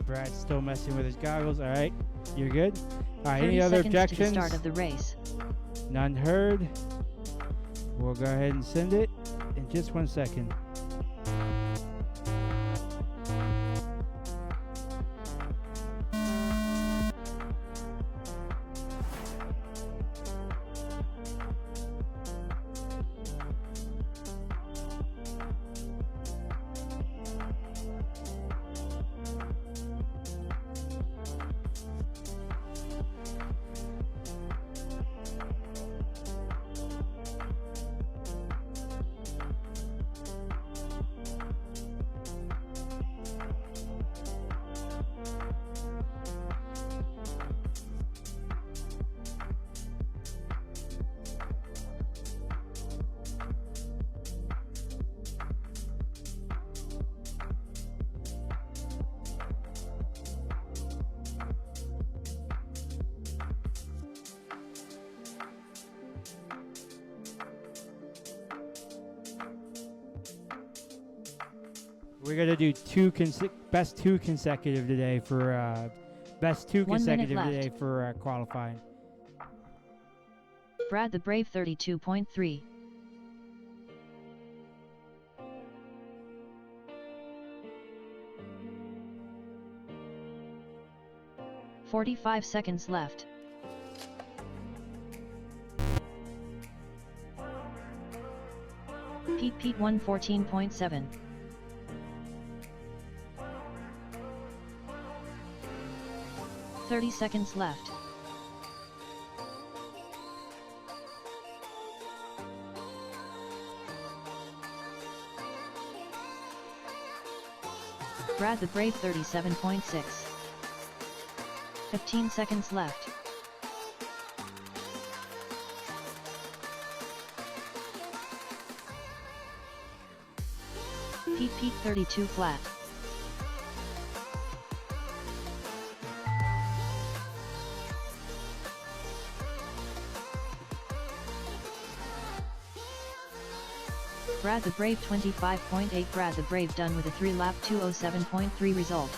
Brad's still messing with his goggles. All right, you're good. All right, 30 any other seconds objections? to the start of the race. None heard. We'll go ahead and send it in just 1 second. We're gonna do best two consecutive today for best two 1 minute consecutive left. today for qualifying. Brad the Brave 32.3. "45 seconds left. Pete 114.7. "30 seconds left. Brad the Brave 37.6. 15 seconds left. Pete 32 flat. Brad the Brave 25.8. Brad the Brave done with a 3-lap 2:07.3 result.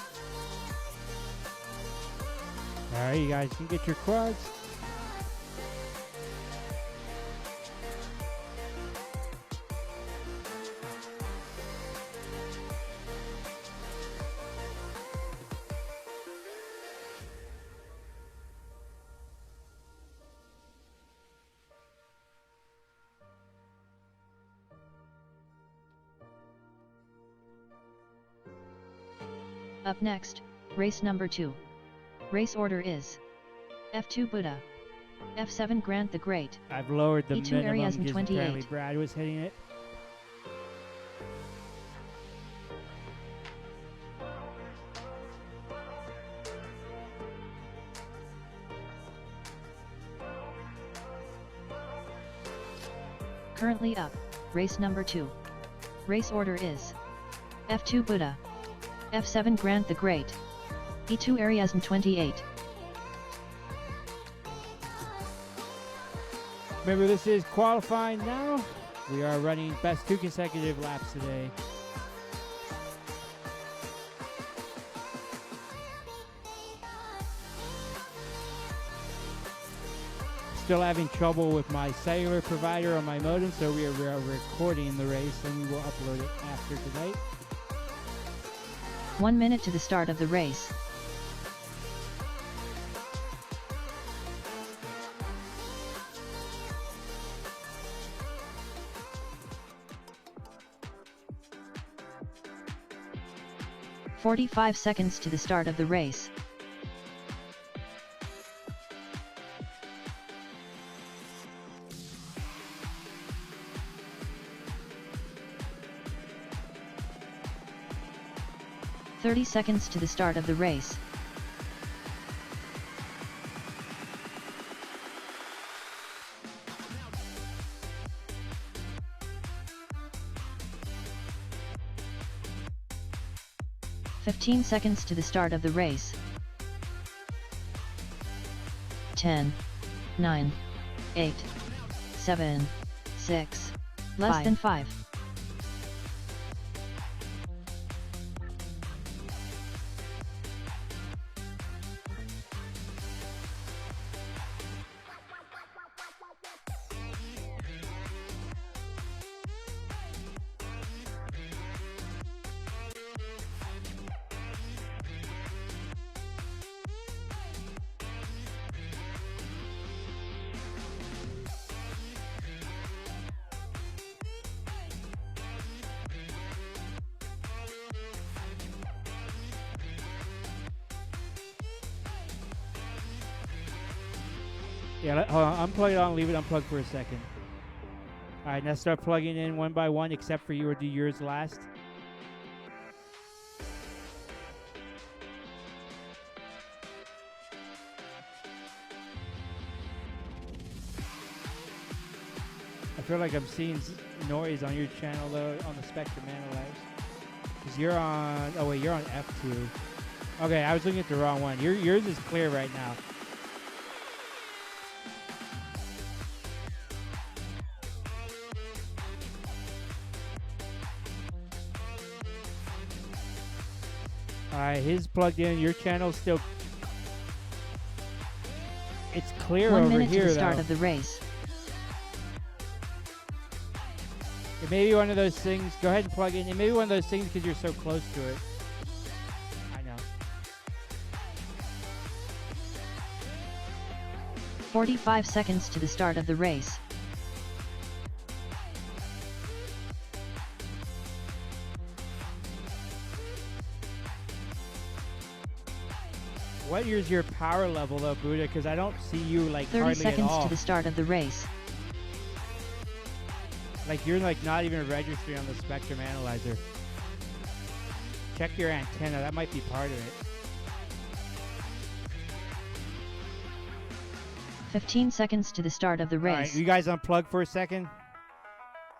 Alright, you guys can get your quads. Up next, race number 2. Race order is F2 Buddha, F7 Grant the Great, I've lowered the E2 minimum areas in because apparently 28. Brad was hitting it. Currently up, race number 2. Race order is F2 Buddha, F7 Grant the Great, E2 areas in 28. Remember, this is qualifying now. We are running best two consecutive laps today. Still having trouble with my cellular provider on my modem, so we are recording the race and we will upload it after tonight. 1 minute to the start of the race. "45 seconds to the start of the race. "30 seconds to the start of the race. "15 seconds to the start of the race. 10, 9, 8, 7, 6, less than 5. Yeah, hold on. Unplug it on, leave it unplugged for a second. All right, now start plugging in one by one, except for you, or do yours last. I feel like I'm seeing noise on your channel, though, on the spectrum analyzer. Because you're on... Oh, wait, you're on F2. Okay, I was looking at the wrong one. Yours is clear right now. Alright, his plugged in. Your channel's still... It's clear over here, 1 minute to the start though. of the race. It may be one of those things. Go ahead and plug in. It may be one of those things because you're so close to it. I know. 45 seconds to the start of the race. What is your power level, though, Buddha? Because I don't see you, like, 30 hardly seconds at all. to the start of the race. Like, you're, like, not even registering on the spectrum analyzer. Check your antenna. That might be part of it. 15 seconds to the start of the race. All right, you guys unplug for a second?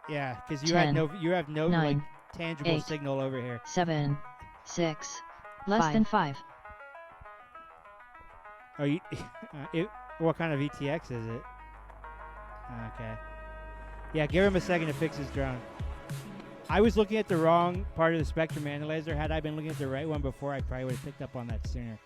Yeah, because you have no 9, like, tangible 8, signal over here. 7, 6, less than 5. Oh, you, what kind of VTX is it? Okay. Yeah, give him a second to fix his drone. I was looking at the wrong part of the spectrum analyzer. Had I been looking at the right one before, I probably would have picked up on that sooner.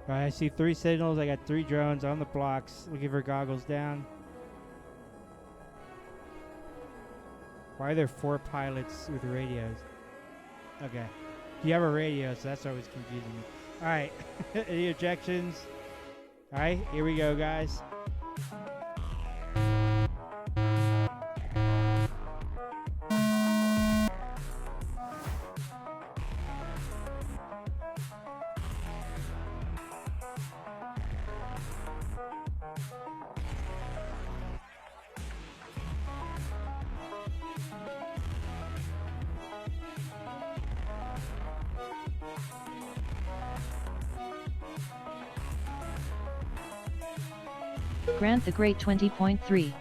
All right, I see 3 signals. I got 3 drones on the blocks. Looking for goggles down. Why are there 4 pilots with radios? Okay. You have a radio, so that's always confusing me. All right. Any ejections? All right, here we go, guys. Grant the Great 20.3.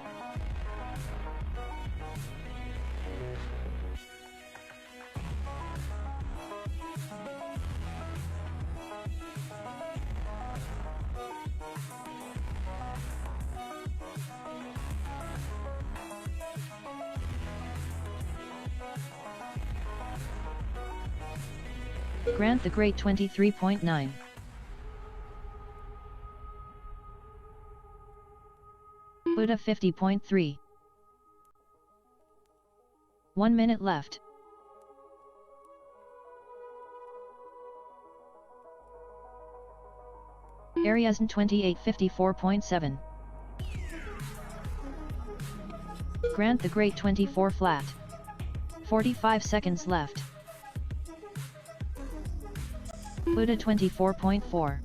Grant the Great 23.9. Buddha 50.3. 1 minute left. Ariasn 2854.7. Grant the Great 24 flat. 45 seconds left. Buddha 24.4.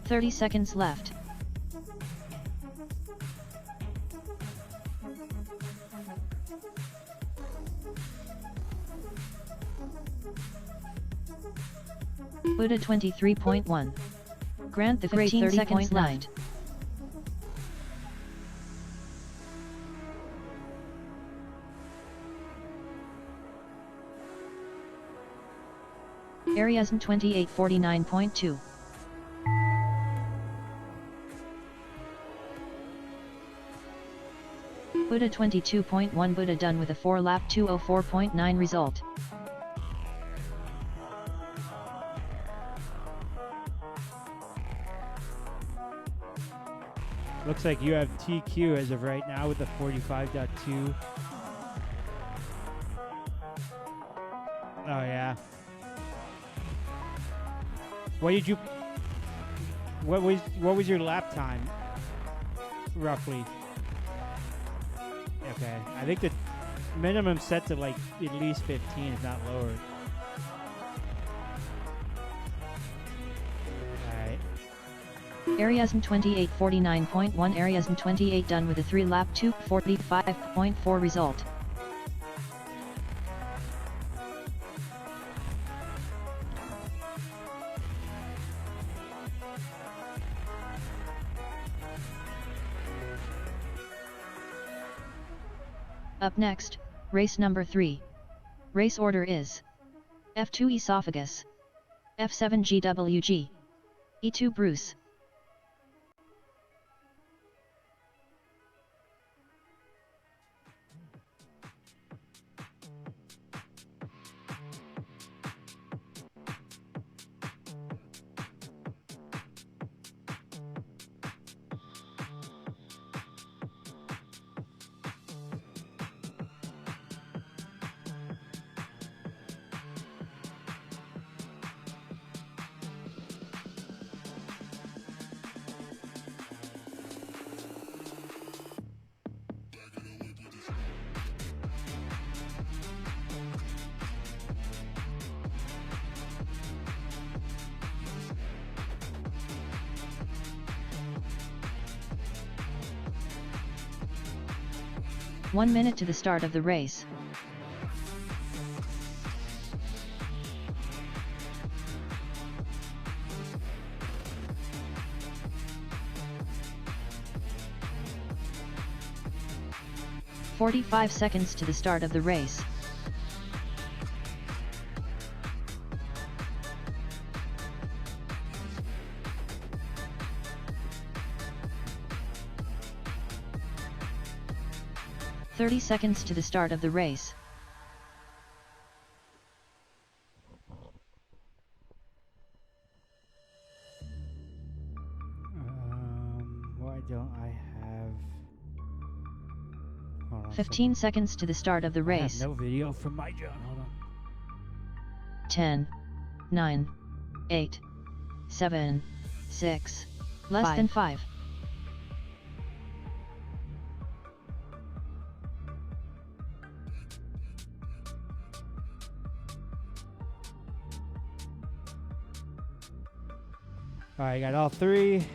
30 seconds left. Buddha 23.1. Grant the Great 30 seconds left. Areas in 2849.2. Buddha 22.1 Buddha done with a 4-lap 204.9 result. Looks like you have TQ as of right now with the 45.2. Oh yeah. What was your lap time roughly? Okay, I think the minimum set to like at least 15, if not lower. Alright. Areas in 2849.1. Areas in 28 done with a 3-lap 245.4 result. Up next, race number 3. Race order is F2 Esophagus, F7 GWG, E2 Bruce. One minute to the start of the race. "45 seconds to the start of the race. "30 seconds to the start of the race. Why don't I have... Hold on a 15 second. seconds to the start of the I race. have no video from my drone. Hold on. 10, 9, 8, 7, 6, less 5. than 5. Alright, got all three.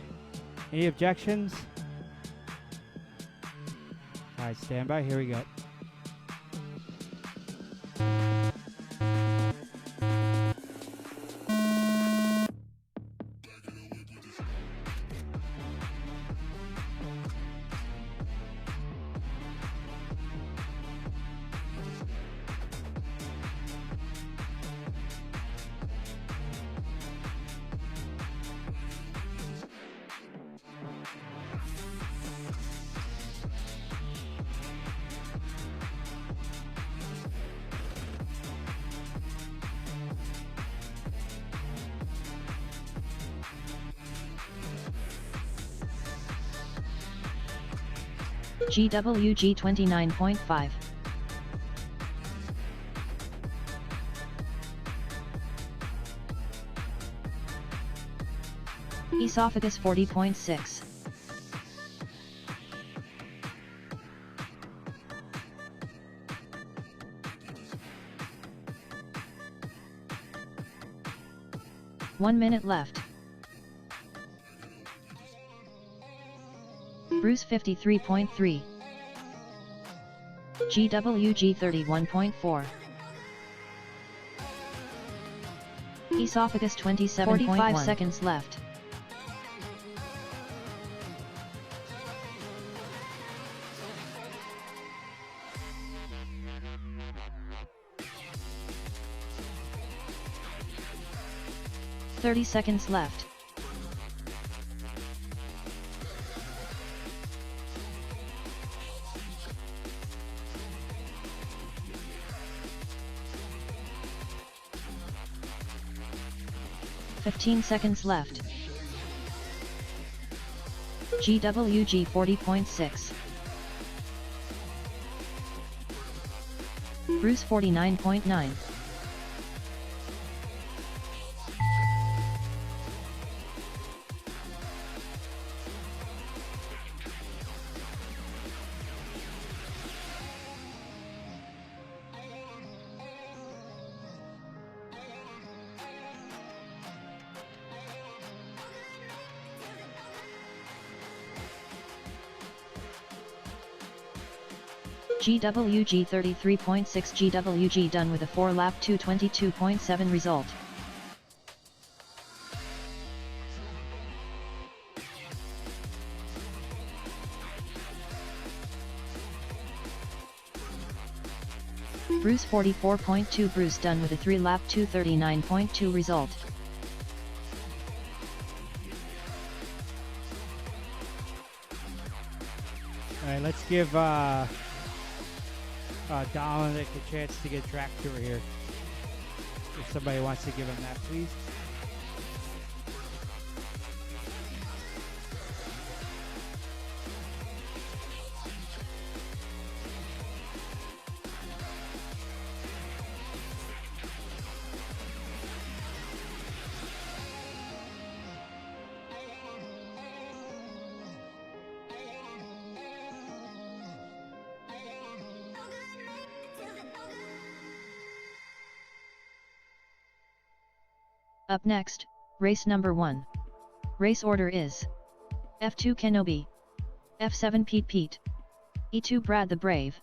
Any objections? Alright, stand by. Here we go. GWG 29.5. Esophagus 40.6. One minute left. Bruce 53.3. GWG 31.4. Esophagus 27.1. 45 seconds left. 30 seconds left. "15 seconds left. GWG 40.6. Bruce 49.9. GWG 33.6. GWG done with a 4-lap 222.7 result. Bruce 44.2. Bruce done with a 3-lap 239.2 result. Alright, let's give Dominic a chance to get track tour here. If somebody wants to give him that, please. Up next, race number 1. Race order is F2 Kenobi, F7 Pete, E2 Brad the Brave.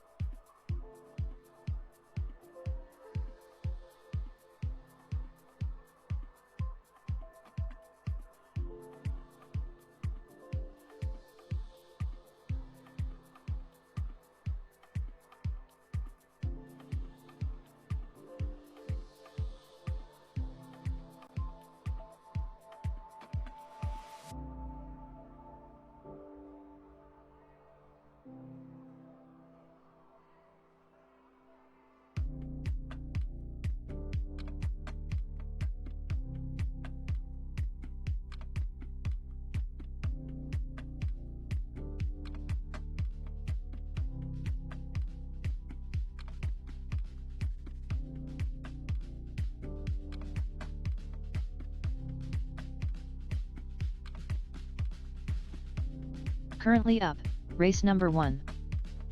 Currently up, race number 1.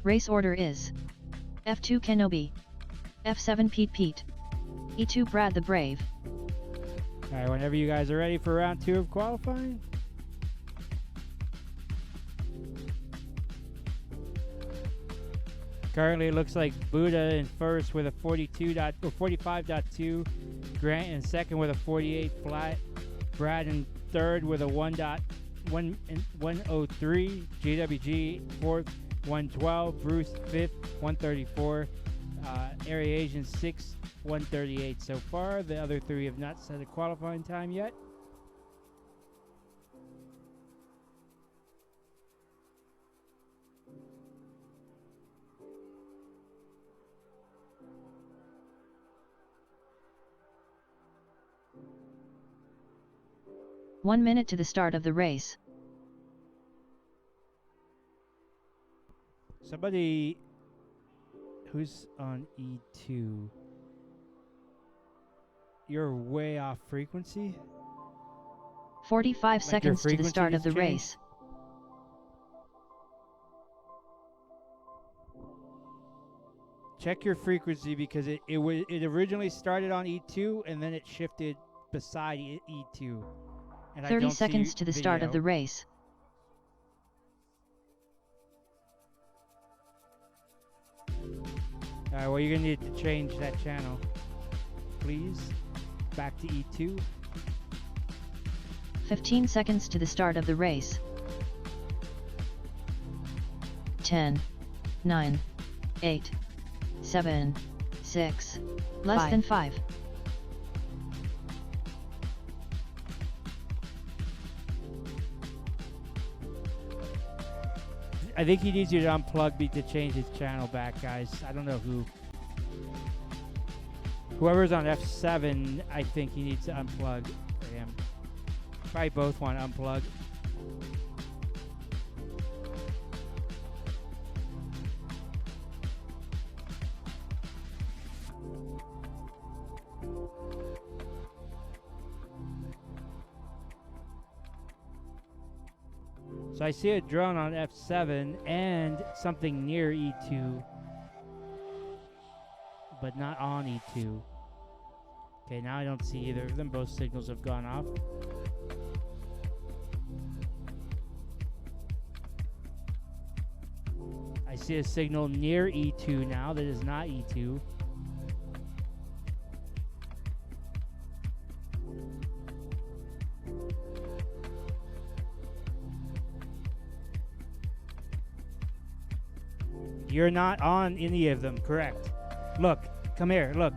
Race order is F2 Kenobi, F7 Pete, E2 Brad the Brave. Alright, whenever you guys are ready for round 2 of qualifying. Currently it looks like Buddha in first with a 45.2, Grant in second with a 48 flat, Brad in third with a 103, GWG fourth 112, Bruce fifth 134, Area Asian sixth 138 so far. The other three have not set a qualifying time yet. One minute to the start of the race. Somebody who's on E2, you're way off frequency. 45 seconds to the frequency start of has the changed? race. Check your frequency because it originally started on E2 and then it shifted beside E2. And 30 seconds to the start of the race. Alright, well, you're going to need to change that channel, please. Back to E2. 15 seconds to the start of the race. 10, 9, 8, 7, 6, less than 5, I think he needs you to unplug me to change his channel back, guys. I don't know who. Whoever's on F7, I think he needs to unplug for him. Probably both want to unplug. So I see a drone on F7 and something near E2, but not on E2. Okay, now I don't see either of them. Both signals have gone off. I see a signal near E2 now that is not E2. You're not on any of them, correct? Look, come here, look.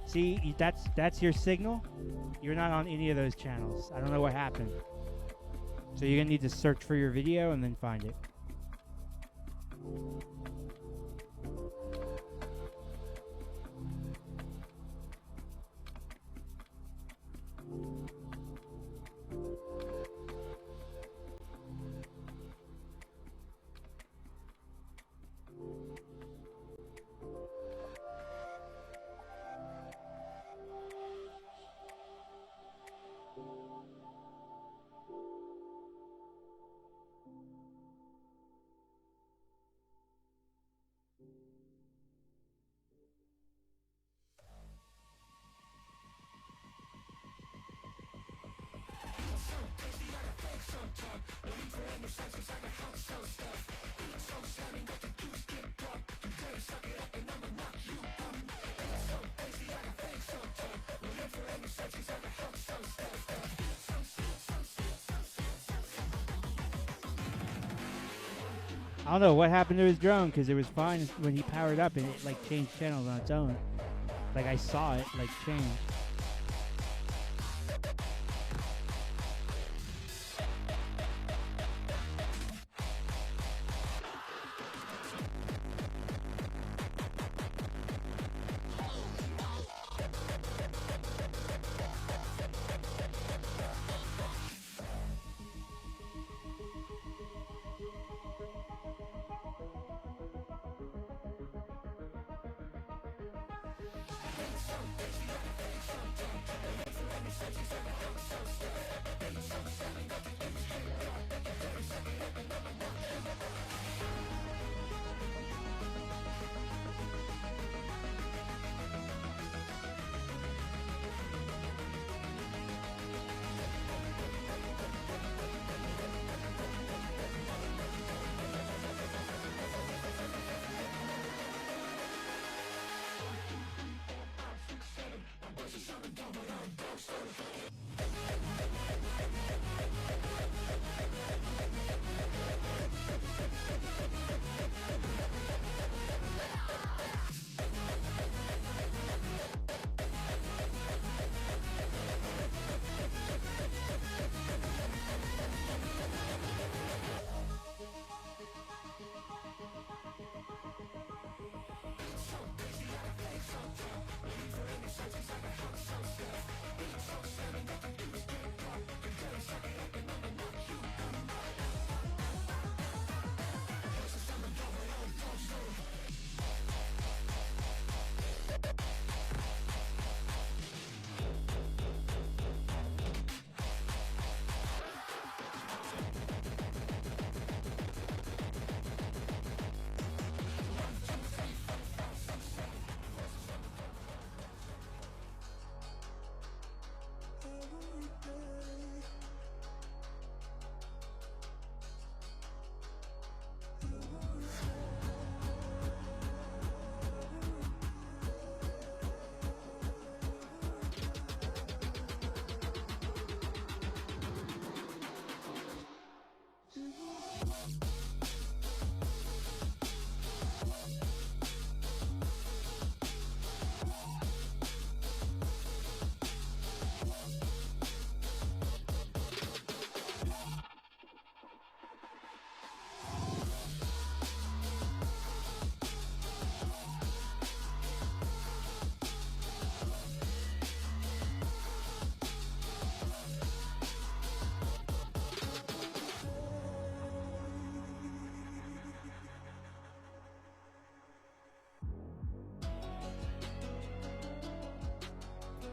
See, that's your signal. You're not on any of those channels. I don't know what happened. So you're gonna need to search for your video and then find it. I don't know what happened to his drone because it was fine when he powered up and it like changed channels on its own. Like I saw it like change.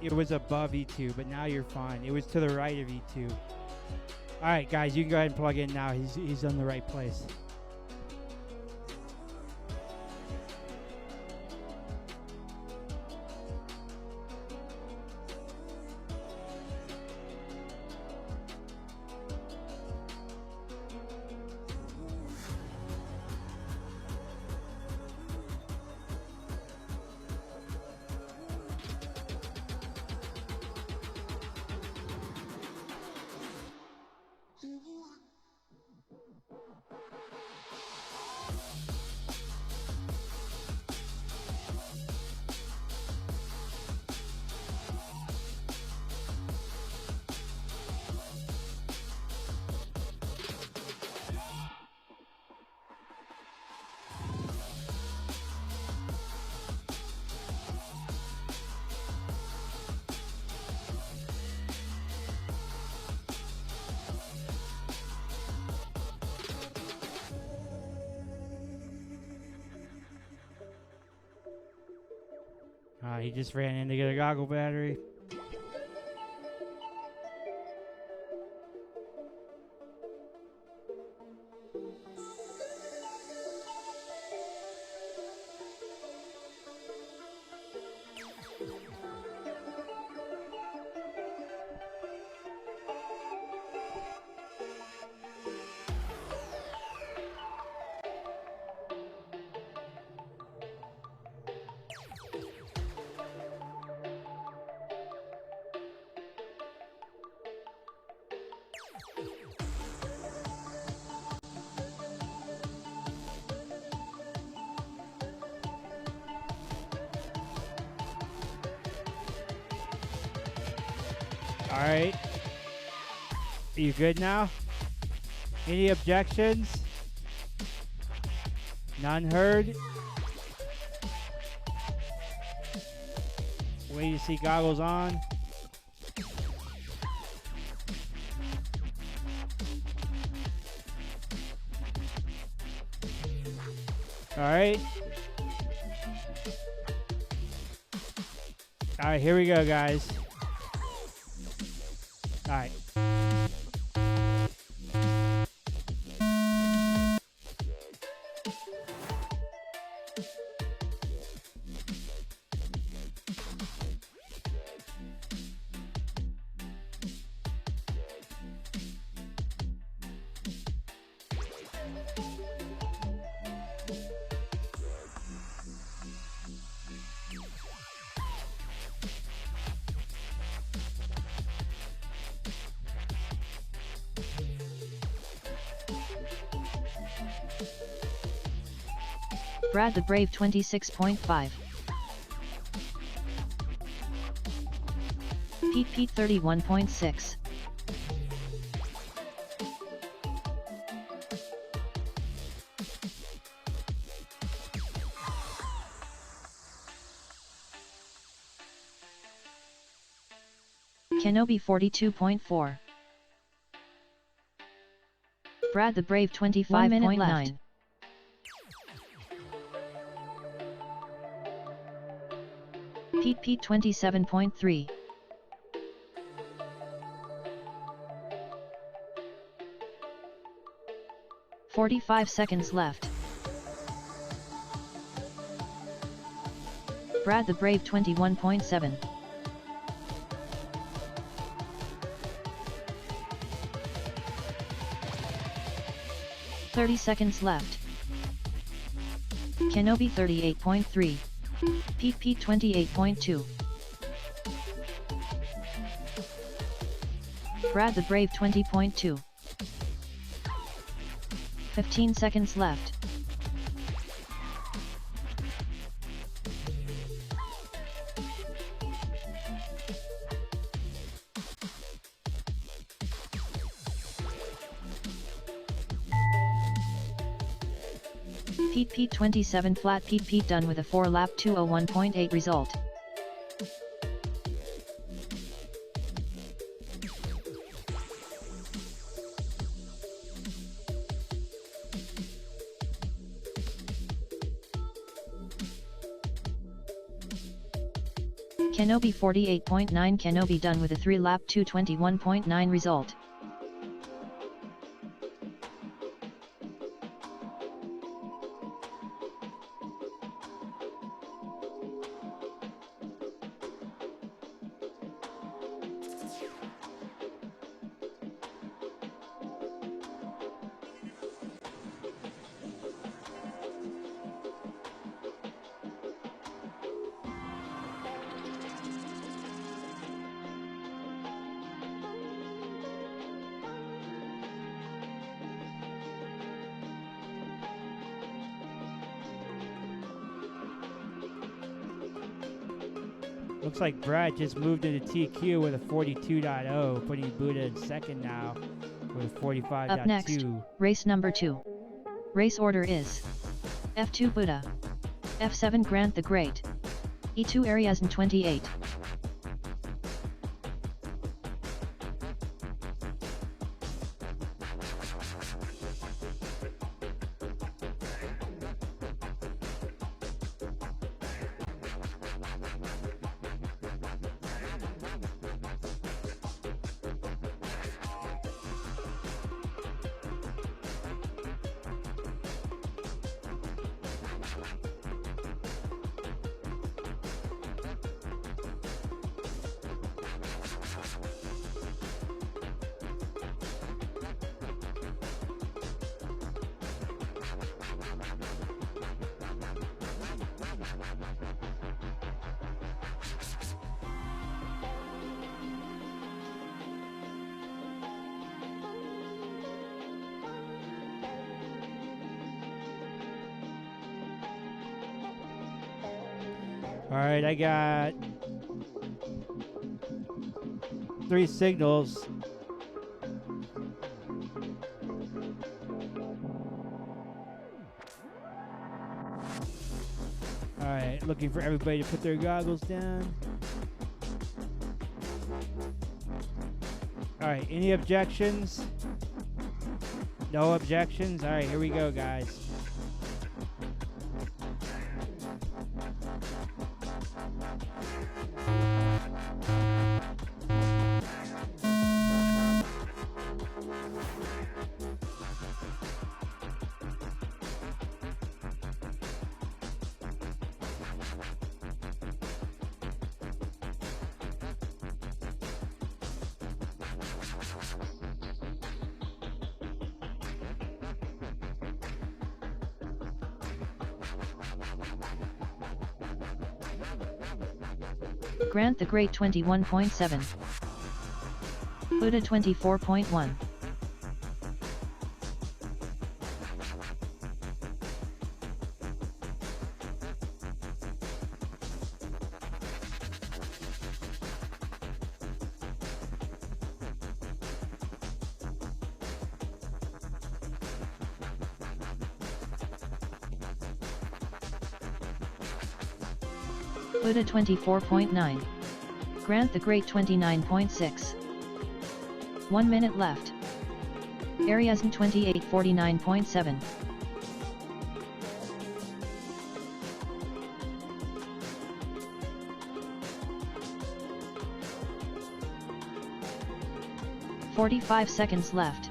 it was above E2, but now you're fine. It was to the right of E2. All right, guys, you can go ahead and plug in now. He's in the right place. He just ran in to get a goggle battery. All right. Are you good now? Any objections? None heard? Wait to see goggles on. All right. All right, here we go, guys. All right. Brad the Brave 26.5. Pete 31.6. Kenobi 42.4. Brad the Brave 25.9. Pete 27.3. "45 seconds left. Brad the Brave 21.7. "30 seconds left. Kenobi 38.3. Pete 28.2. Brad the Brave 20.2. 15 seconds left. Pete 27 flat. Pete done with a 4-lap 201.8 result. Kenobi 48.9 Kenobi done with a 3-lap 221.9 result. Looks like Brad just moved into TQ with a 42.0, putting Buddha in second now with a 45.2. Up next, race number 2. Race order is F2 Buddha, F7 Grant the Great, E2 Ariazan 28. Alright, I got 3 signals. Alright, looking for everybody to put their goggles down. Alright, any objections? No objections? Alright, here we go, guys. Grant the Great 21.7. Buddha 24.1. Buddha 24.9. Grant the Great 29.6. 1 minute left. Ariazan 2849.7. "45 seconds left.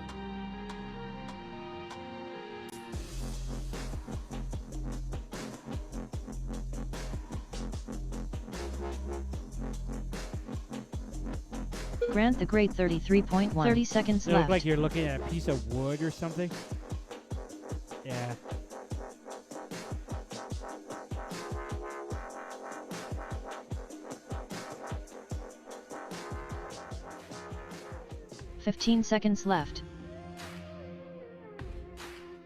Grant the Great 33.1. 30 seconds It left. looks like you're looking at a piece of wood or something. Yeah. "15 seconds left.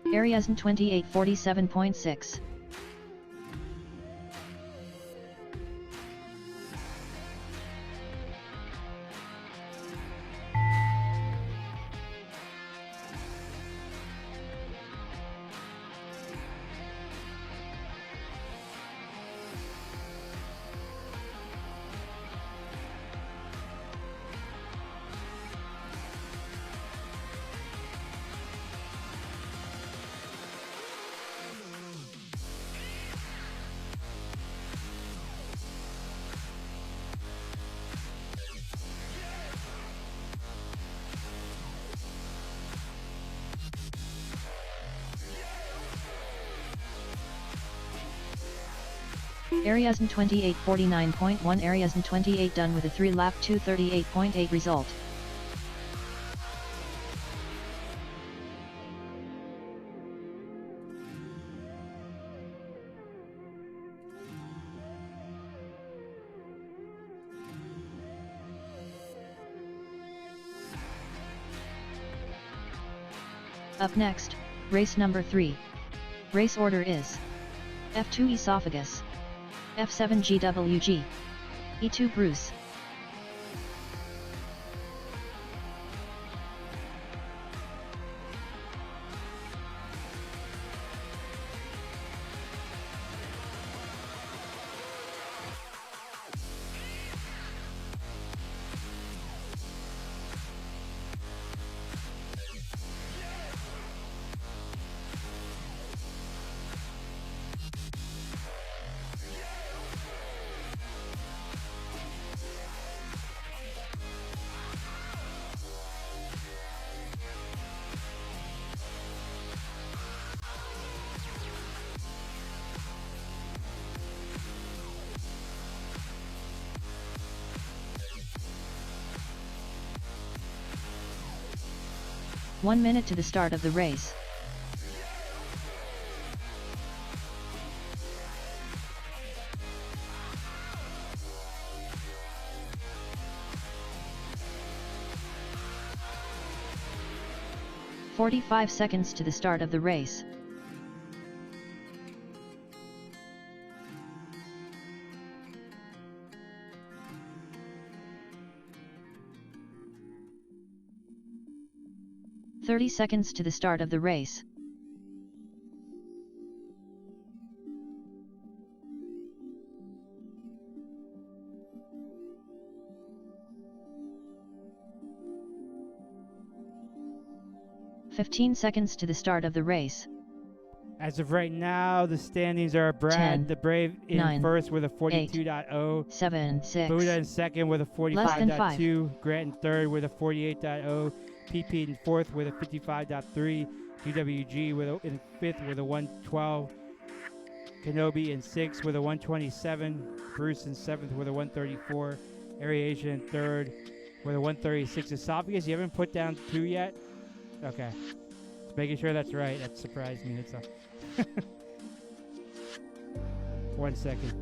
Ariazan 2847.6. Areas in 28:49.1, areas in 28 done with a 3-lap 2:38.8 result. Up next, race number 3. Race order is F2 Esophagus, F7 GWG, E2 Bruce. One minute to the start of the race. "45 seconds to the start of the race. "30 seconds to the start of the race. "15 seconds to the start of the race. As of right now, the standings are Brad 10, the Brave in 9, first with a 42.0, 7, 6. Buddha in second with a Less than 45.2, Grant in third with a 48.0, PP in fourth with a 55.3, GWG in fifth with a 112, Kenobi in sixth with a 127, Bruce in seventh with a 134, Area in third with a 136. Esophagus, you haven't put down 2 yet? Okay. Just making sure that's right. That surprised me. That's all. 1 second.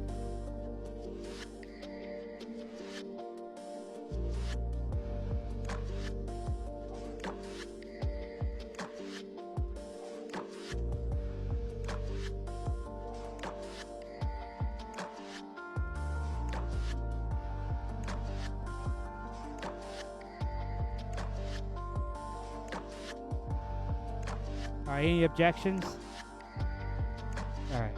All right, any objections? All right.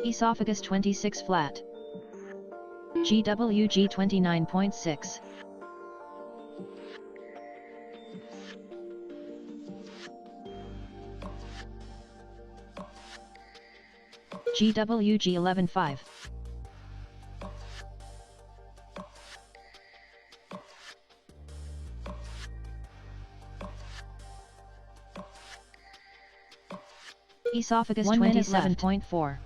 Esophagus 26 flat. GWG 29.6. GWG 11.5. Esophagus 27.4.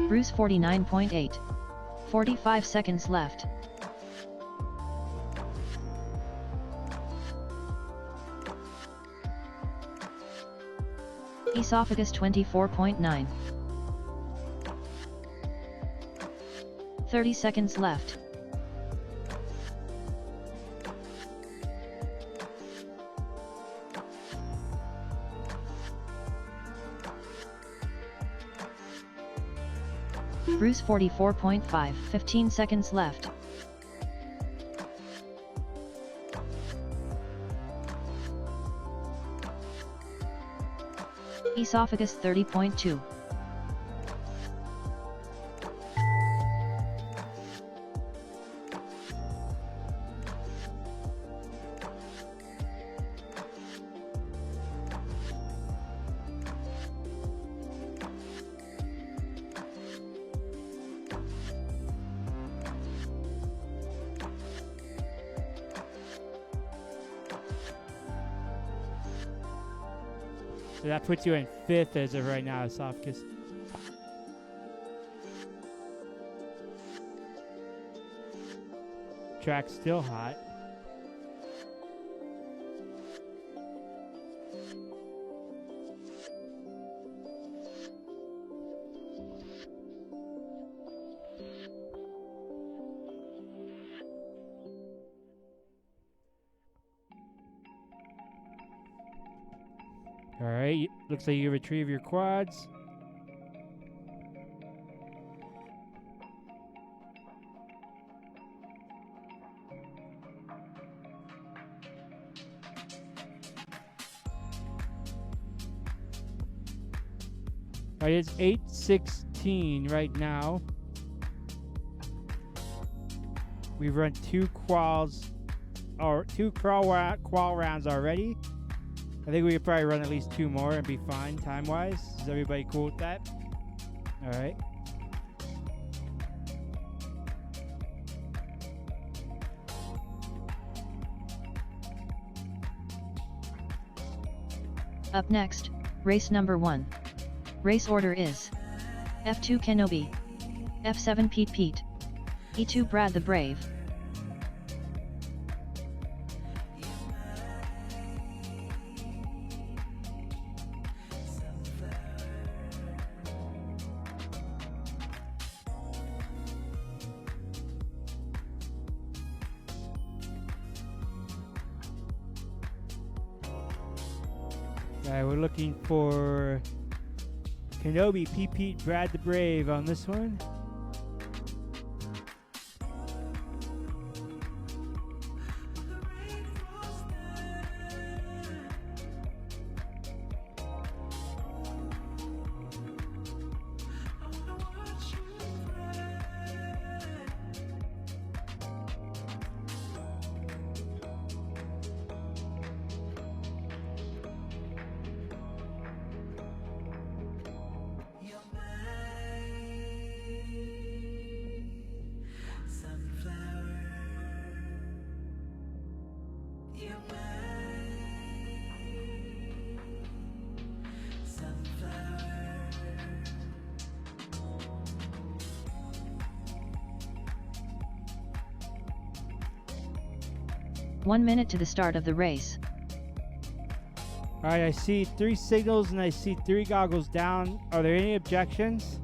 Bruce 49.8. 45 seconds left. Esophagus 24.9. 30 seconds left. Bruce 44.5. 15 seconds left. Esophagus 30.2. So that puts you in 5th as of right now, esophagus. Track's still hot. All right, looks like you retrieve your quads. All right, it's 8:16 right now. We've run two qual rounds already. I think we could probably run at least 2 more and be fine time-wise. Is everybody cool with that? All right. Up next, race number 1. Race order is F2 Kenobi, F7 Pete, E2 Brad the Brave. Alright, we're looking for Kenobi, Pete, Brad the Brave on this one. One minute to the start of the race. Alright, I see 3 signals and I see 3 goggles down. Are there any objections?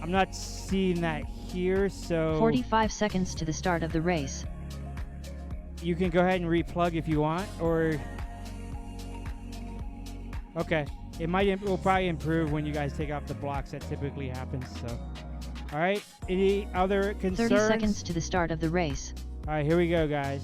I'm not seeing that here, so 45 seconds to the start of the race. you can go ahead and replug if you want, or okay. It will probably improve when you guys take off the blocks. That typically happens. So, all right. Any other concerns? 30 seconds to the start of the race. All right, here we go, guys.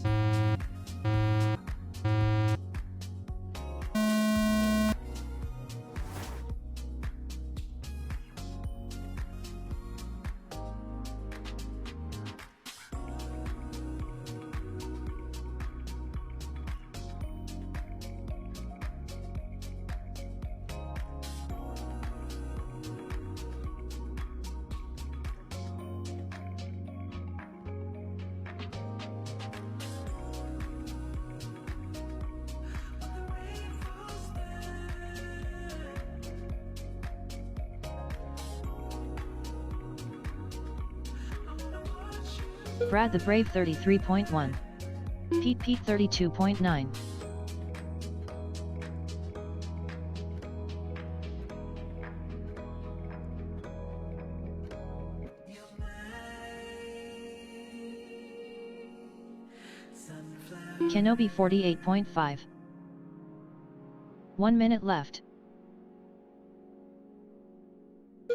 Brad the Brave 33.1. Pete 32.9. Kenobi 48.5. 1 minute left.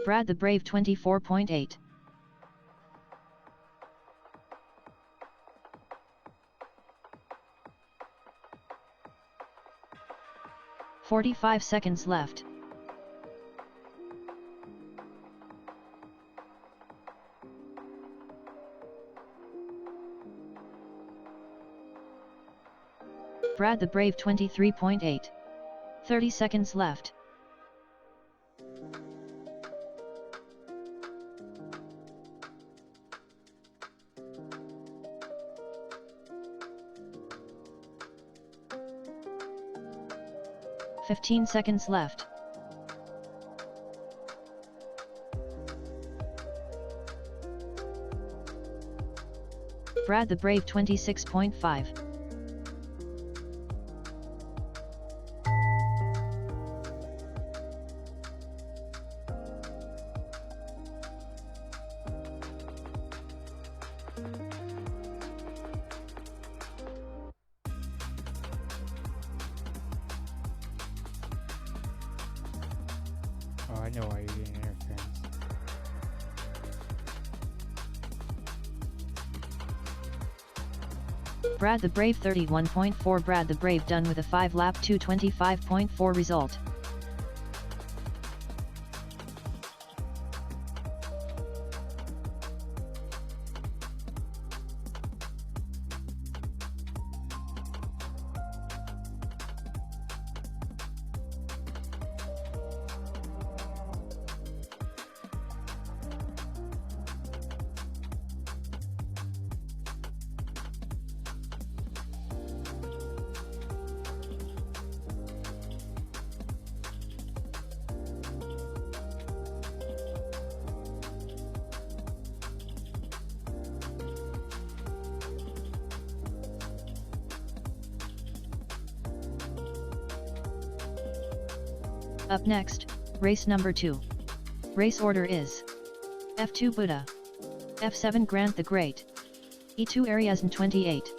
Brad the Brave 24.8. 45 seconds left. Brad the Brave 23.8. 30 seconds left. "15 seconds left. Brad the Brave 26.5. Oh, I know why you're getting interference. Brad the Brave 31.4. Brad the Brave done with a 5-lap 2:25.4 result. Up next, race number 2. Race order is F2 Buddha, F7 Grant the Great, E2 Arias and 28.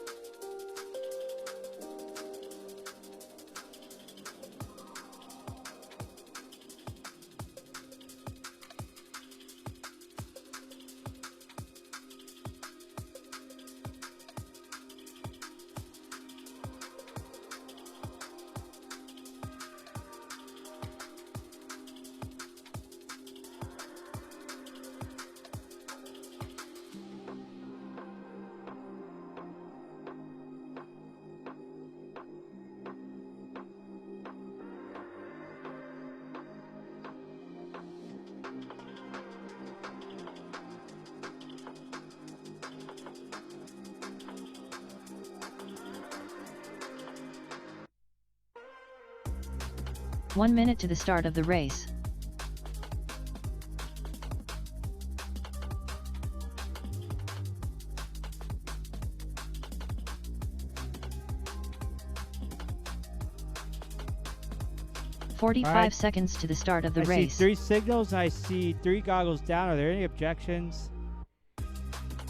One minute to the start of the race. "45 Alright. seconds to the start of the I race. see 3 signals. I see 3 goggles down. Are there any objections?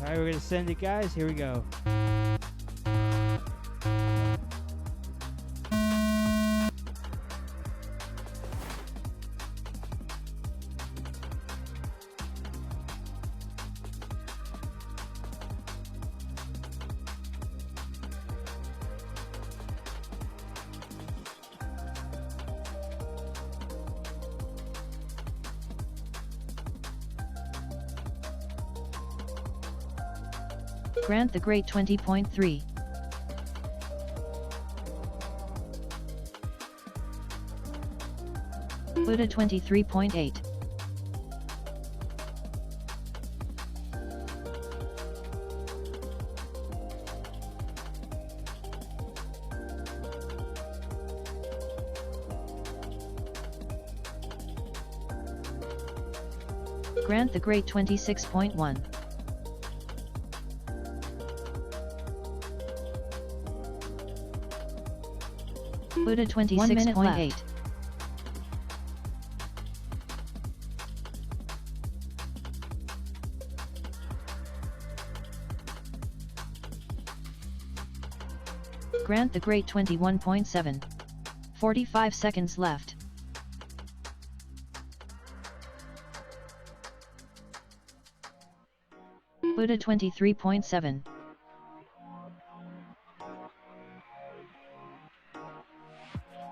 Alright, we're gonna send it, guys. Here we go. Grant the Great 20.3. Buddha 23.8. Grant the Great 26.1. Buddha 26.8. Grant the Great 21.7. 45 seconds left. Buddha 23.7.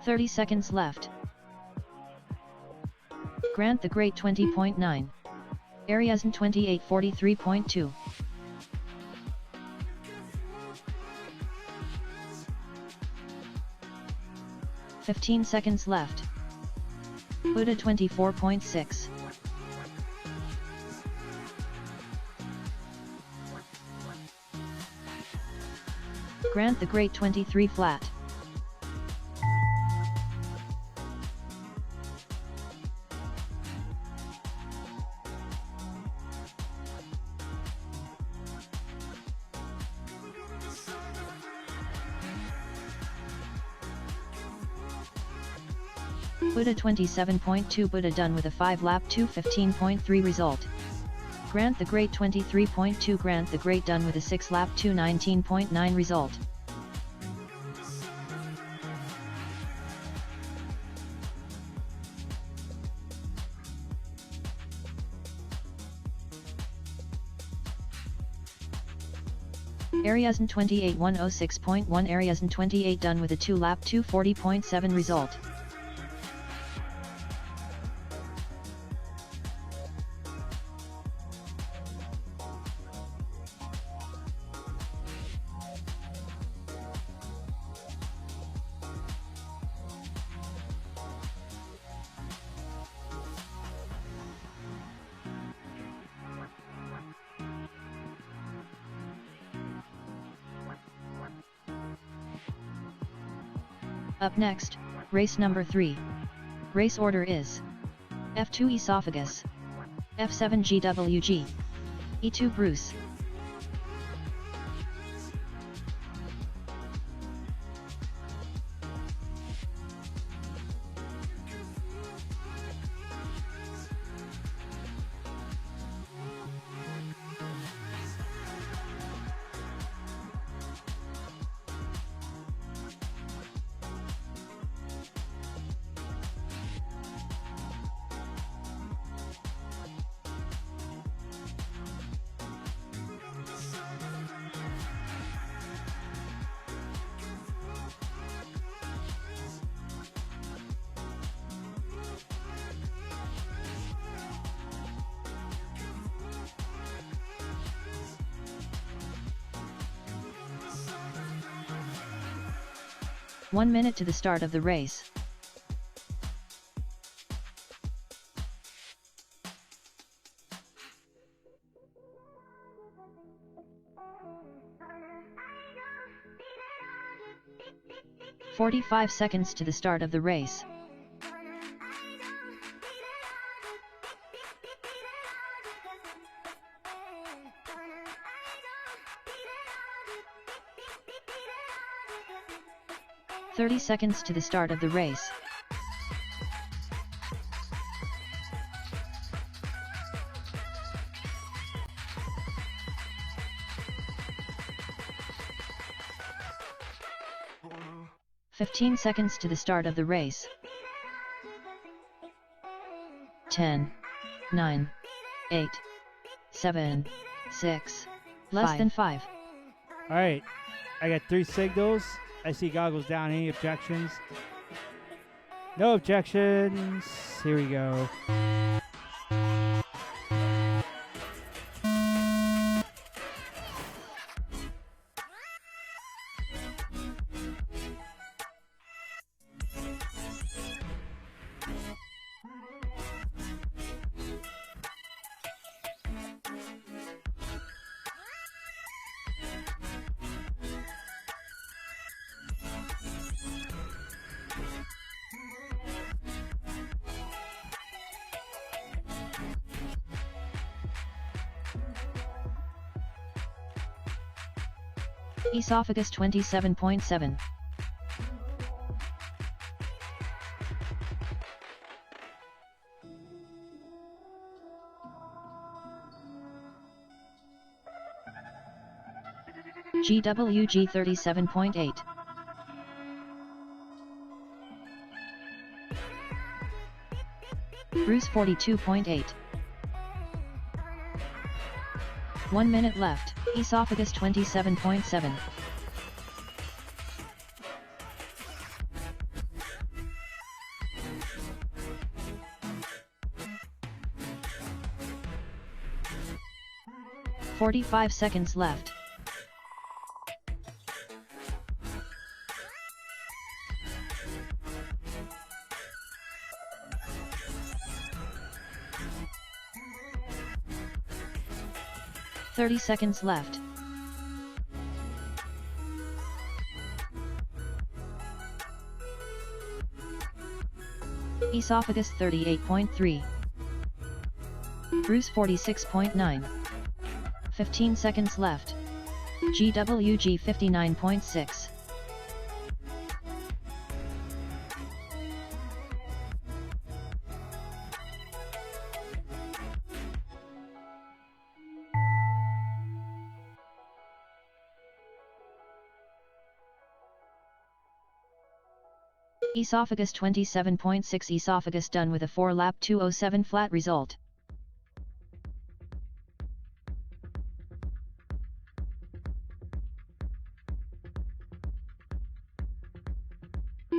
30 seconds left. Grant the Great 20.9. Ariasn 2843.2. 15 seconds left. Buddha 24.6. Grant the Great 23 flat. Buddha 27.2. Buddha done with a 5 lap 2:15.3 result. Grant the Great 23.2. Grant the Great done with a 6 lap 2:19.9 result. Ariasn 28.106.1. Ariasn 28 done with a 2 lap 2:40.7 result. Up next, race number 3. Race order is F2 Esophagus, F7 GWG, E2 Bruce. One minute to the start of the race. "45 seconds to the start of the race. "30 seconds to the start of the race. "15 seconds to the start of the race. 10, 9, 8, 7, 6, less than 5. Alright, I got 3 signals. I see goggles down. Any objections? No objections. Here we go. Esophagus 27.7. GWG 37.8. Bruce 42.8. 1 minute left, Esophagus 27.7. "45 seconds left. "30 seconds left. Esophagus 38.3. Bruce 46.9. 15 seconds left. GWG 59.6. Esophagus 27.6. Esophagus done with a 4-lap 207 flat result.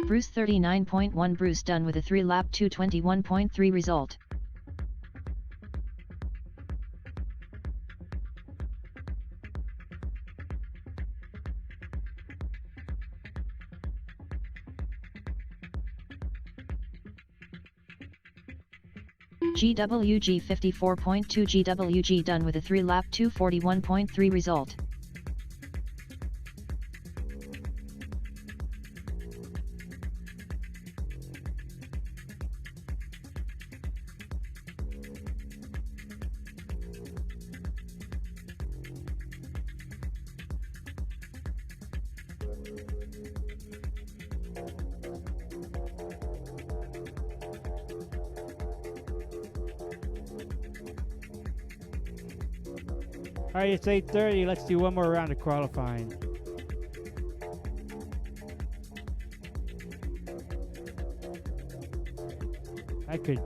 Bruce 39.1. Bruce done with a 3-lap 221.3 result. GWG 54.2. GWG done with a 3-lap 241.3 result. Alright, it's 8:30. Let's do one more round of qualifying. I could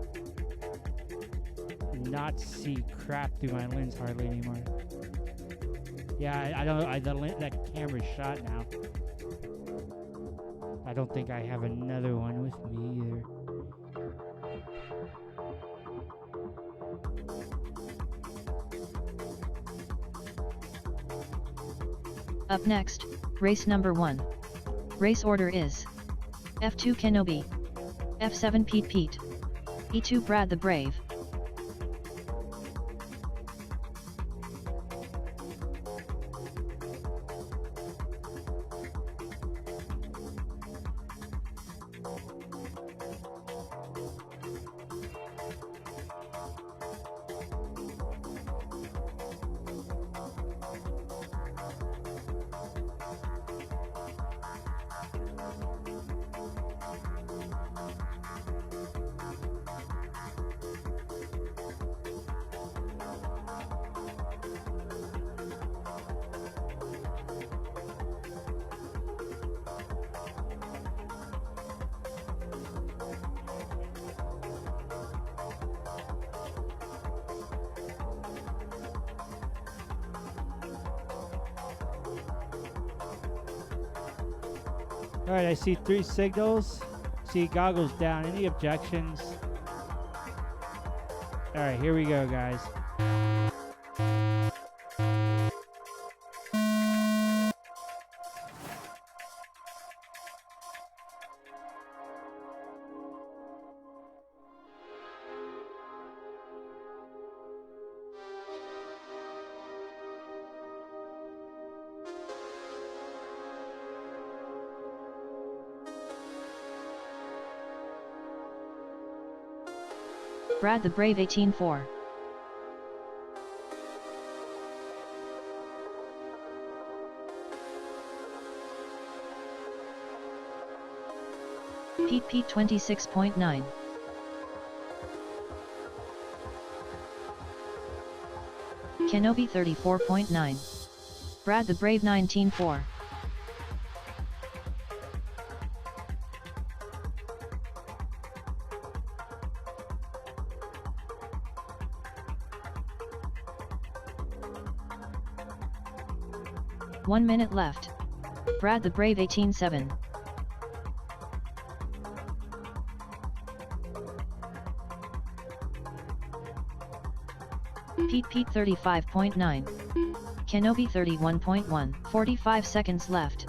not see crap through my lens hardly anymore. Yeah, I don't. That camera's shot now. I don't think I have another one with me either. Up next, race number 1. Race order is F2 Kenobi, F7 Pete, E2 Brad the Brave. Alright, I see 3 signals. See goggles down. Any objections? Alright, here we go, guys. Brad the Brave 18-4. Pete 26.9. Kenobi 34.9. Brad the Brave 19-4. 1 minute left. Brad the Brave 18-7. Pete 35.9. Kenobi 31.1. 45 seconds left.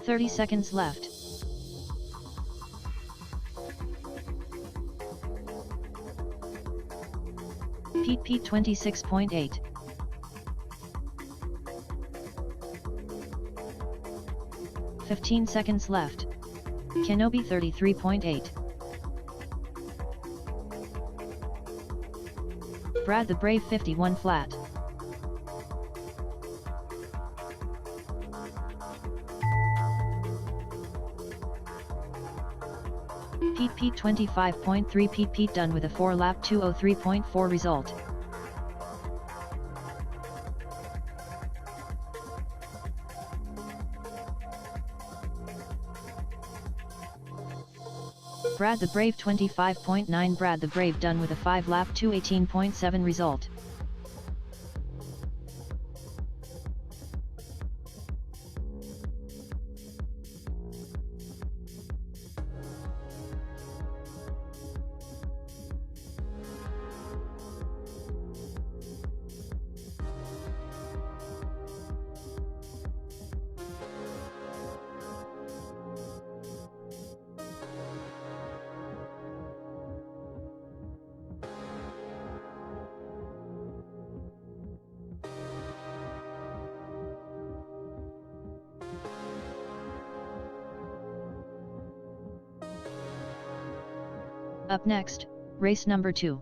"30 seconds left. Pete 26.8. "15 seconds left. Kenobi 33.8. Brad the Brave 51 flat. Pete 25.3. Pete done with a 4-lap 2:03.4 result. Brad the Brave 25.9. Brad the Brave done with a 5-lap 2:18.7 result. Up next, race number 2.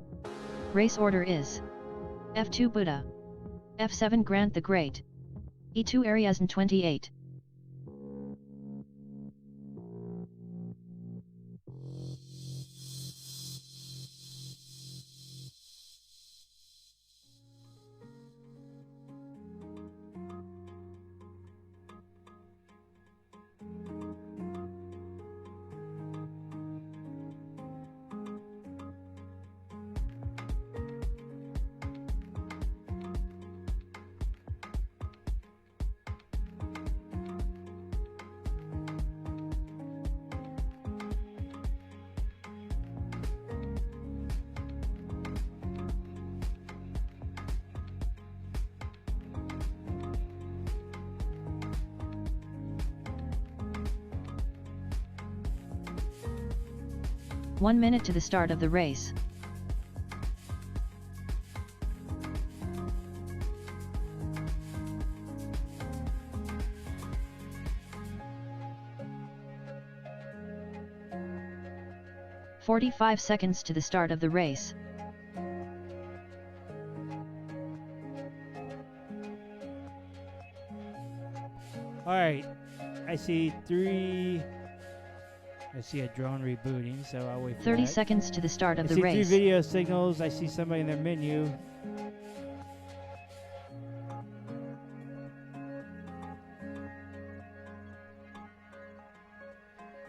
Race order is F2 Buddha, F7 Grant the Great, E2 Arias and 28. "1 minute to the start of the race. "45 seconds to the start of the race. Alright, I see a drone rebooting, so I'll wait for 30 that. seconds to the start of the I see race. 3 video signals. I see somebody in their menu.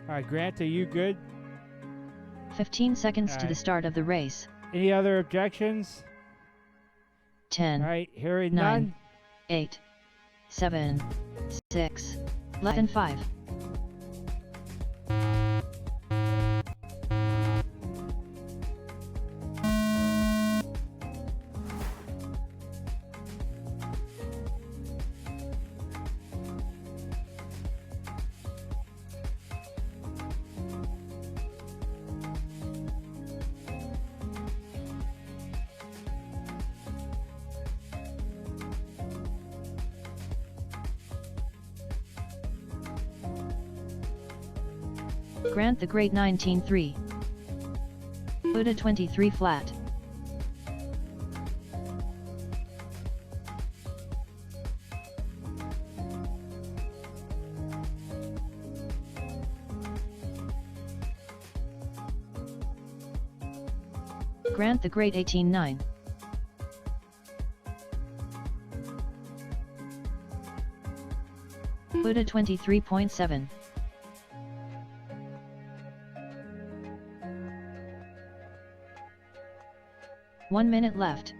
Alright, Grant, are you good? 15 seconds to the Alright. start of the race. Any other objections? 10, Alright, hearing 9, none. 8, 7, 6, less than 5. Grant the Great 19-3. Buddha 23 flat. Grant the Great 18-9. Buddha 23.7. One minute left.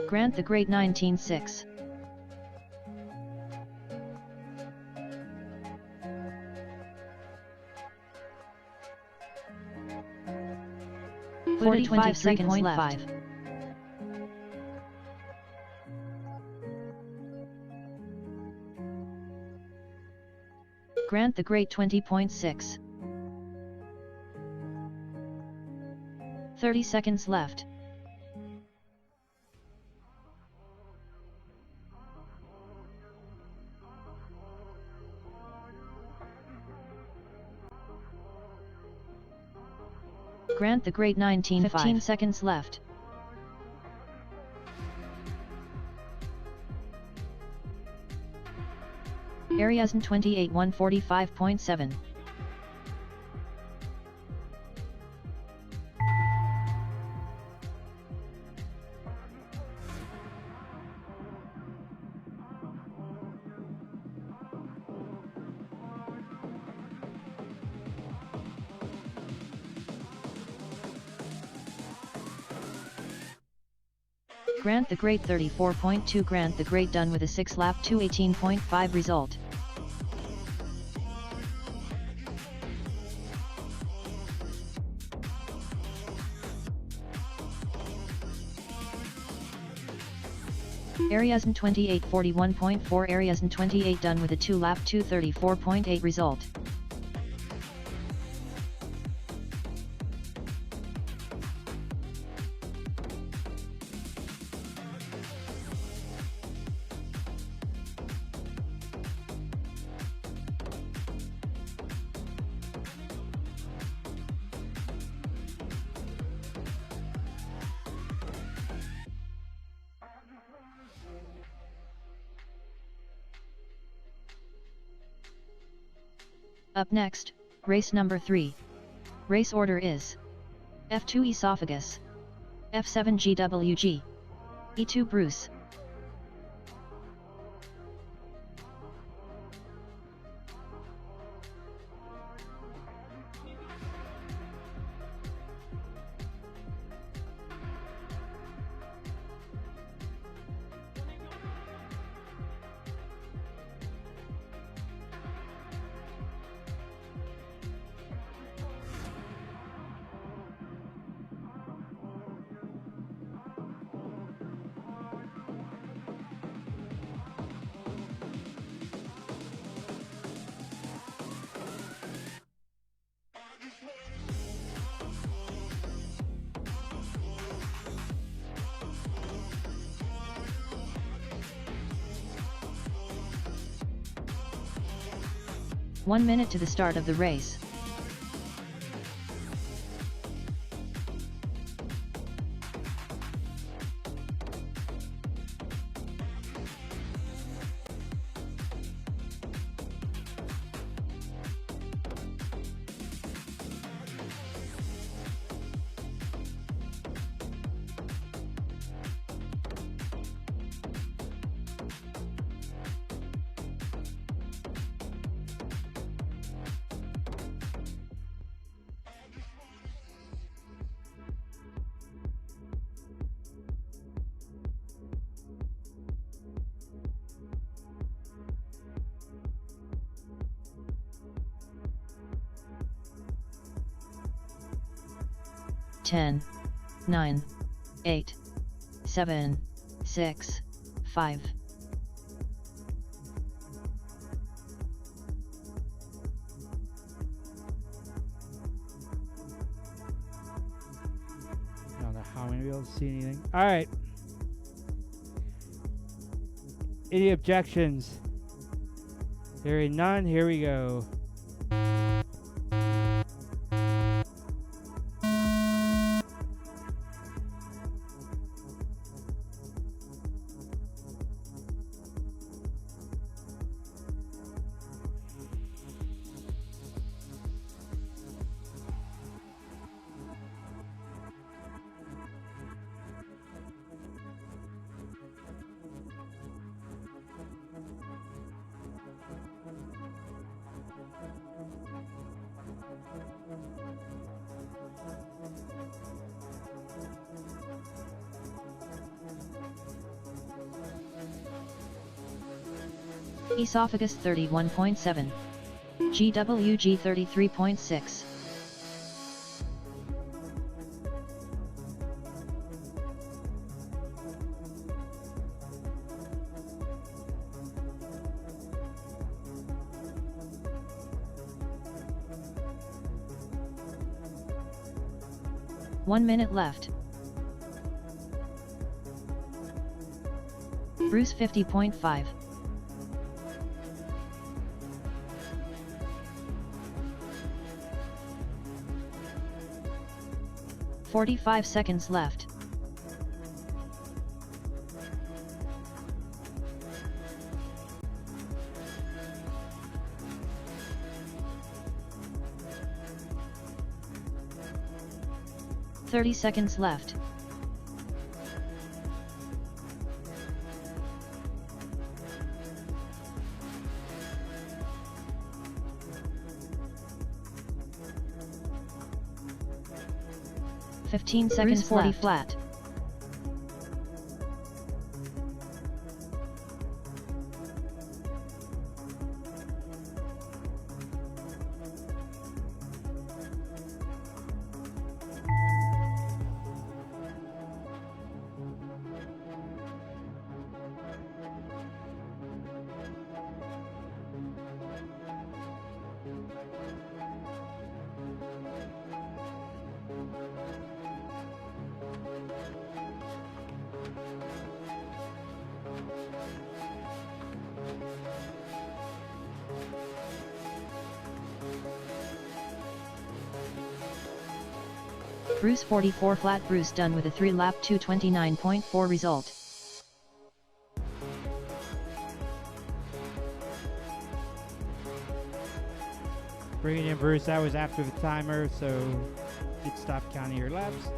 Grant the Great 19.6. Buddha 25 seconds left. Grant the Great 20.6. 30 seconds left. Grant the Great 19.5. 15 seconds left. Ariasn 28 145.7. Grant the Great 34.2. Grant the Great done with a 6-lap 218.5 result. Ariasn 28 41.4. Ariasn 28 done with a 2-lap 234.8 result. Up next, race number 3. Race order is F2 Esophagus, F7 GWG, E2 Bruce. One minute to the start of the race. Ten, 9, 8, 7, 6, 5. I don't know how I'm going to be able to see anything. Alright. Any objections? Hearing none, here we go. Esophagus 31.7. GWG 33.6. One minute left. Bruce 50.5. "45 seconds left. "30 seconds left. "15 seconds 40 left. Flat. Bruce 44 flat. Bruce done with a 3-lap 2:29.4 result. Bringing in Bruce, that was after the timer, so you can stop counting your laps.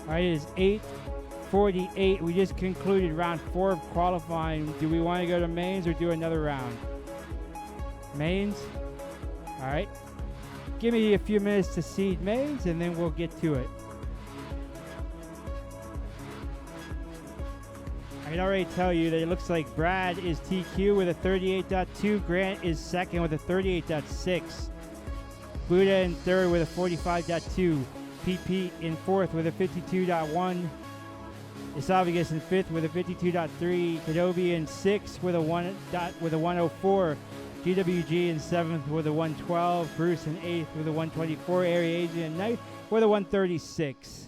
All right, it is 8:48. We just concluded round 4 of qualifying. Do we want to go to mains or do another round? Mains? All right. Give me a few minutes to seed mains, and then we'll get to it. I can already tell you that it looks like Brad is TQ with a 38.2. Grant is second with a 38.6. Buddha in third with a 45.2. PP in fourth with a 52.1. Esophagus in fifth with a 52.3. Kadobi in sixth with a 104. GWG in seventh with a 112. Bruce in eighth with a 124. Area Agent in ninth with a 136.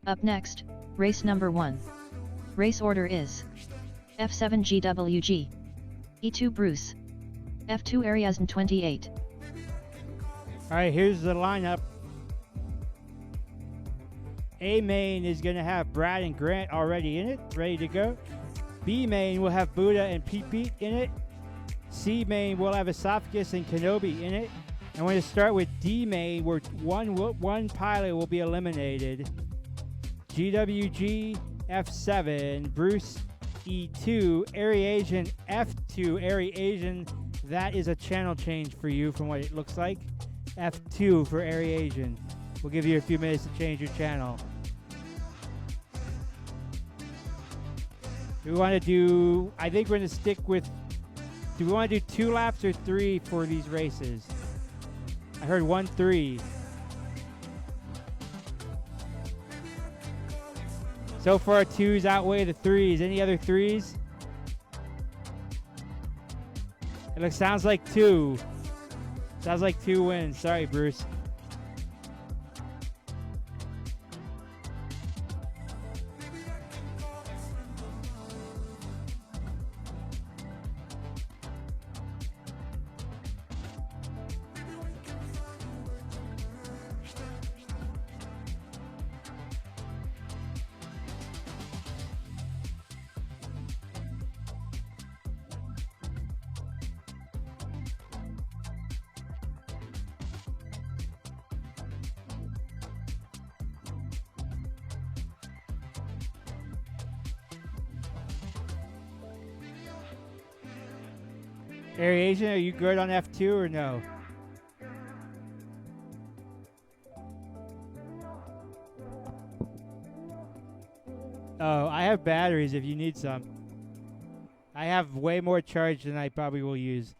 Up next, race number 1. Race order is F7 GWG, E2 Bruce, F2 Ariasn 28. All right, here's the lineup. A main is going to have Brad and Grant already in it, ready to go. B main will have Buddha and Pete in it. C main will have Esophagus and Kenobi in it. I'm going to start with D main, where one pilot will be eliminated. GWG F7, Bruce E2, Airy Asian F2, Airy Asian. That is a channel change for you from what it looks like. F2 for Airy Asian. We'll give you a few minutes to change your channel. Do we want to do, I think we're going to stick with, do we want to do 2 laps or 3 for these races? I heard 1-3. So far, 2s outweigh the 3s. Any other 3s? It sounds like 2. Sounds like 2 wins. Sorry, Bruce. Variation, are you good on F2 or no? Oh, I have batteries if you need some. I have way more charge than I probably will use.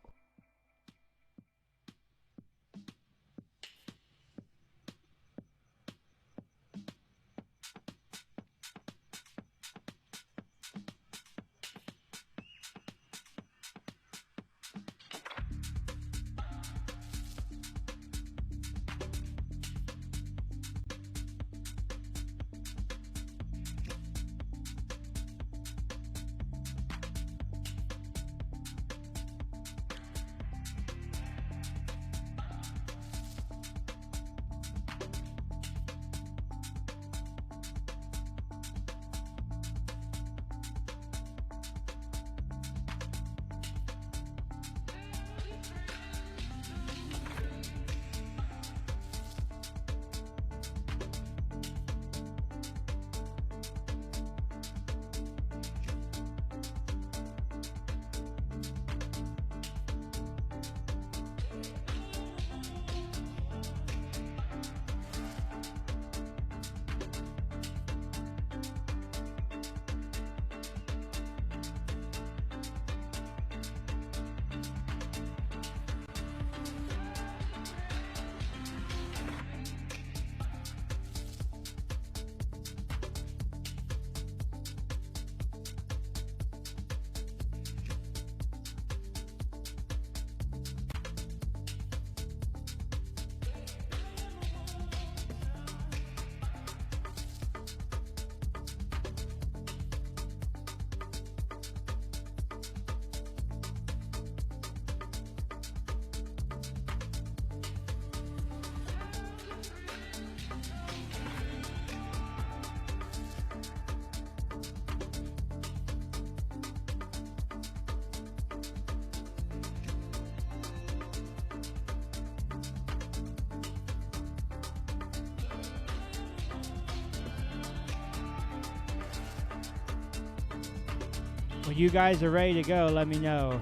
When you guys are ready to go, let me know.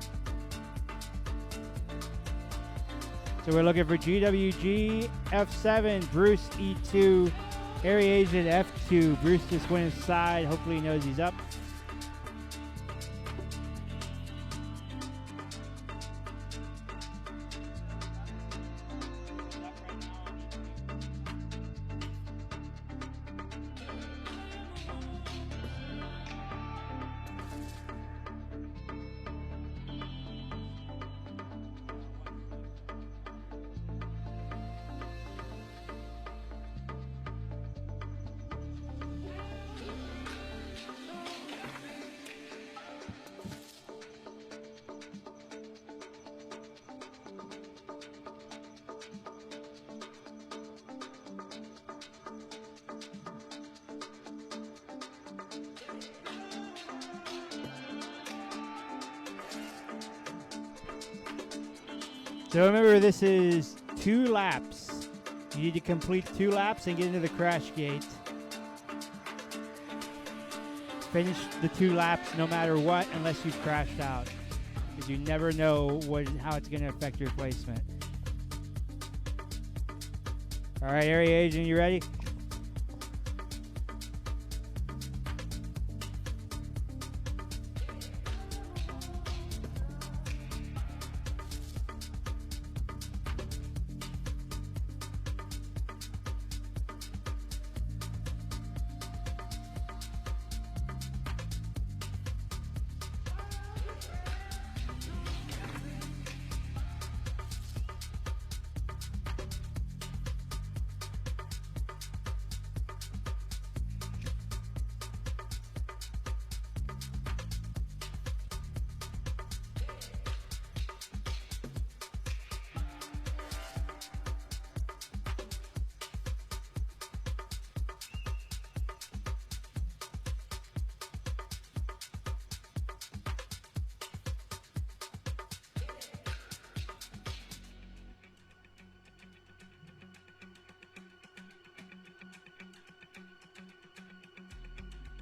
So we're looking for GWG F7, Bruce E2, Airy Asian F2. Bruce just went inside. Hopefully he knows he's up. So remember, this is 2 laps. You need to complete 2 laps and get into the crash gate. Finish the 2 laps no matter what, unless you've crashed out, because you never know how it's going to affect your placement. All right, Area Agent, you ready?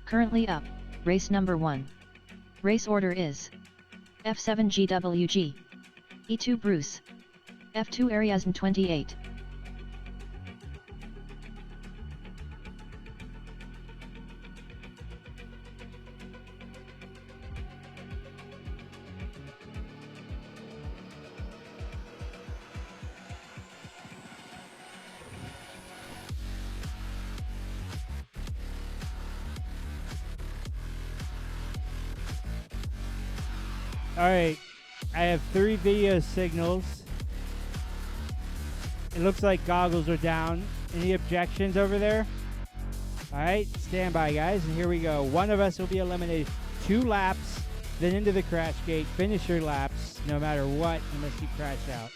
Currently up, race number 1. Race order is F7 GWG, E2 Bruce, F2 Ariasn 28. All right, I have 3 video signals. It looks like goggles are down. Any objections over there? All right, stand by, guys, and here we go. One of us will be eliminated. 2 laps, then into the crash gate. Finish your laps, no matter what, unless you crash out.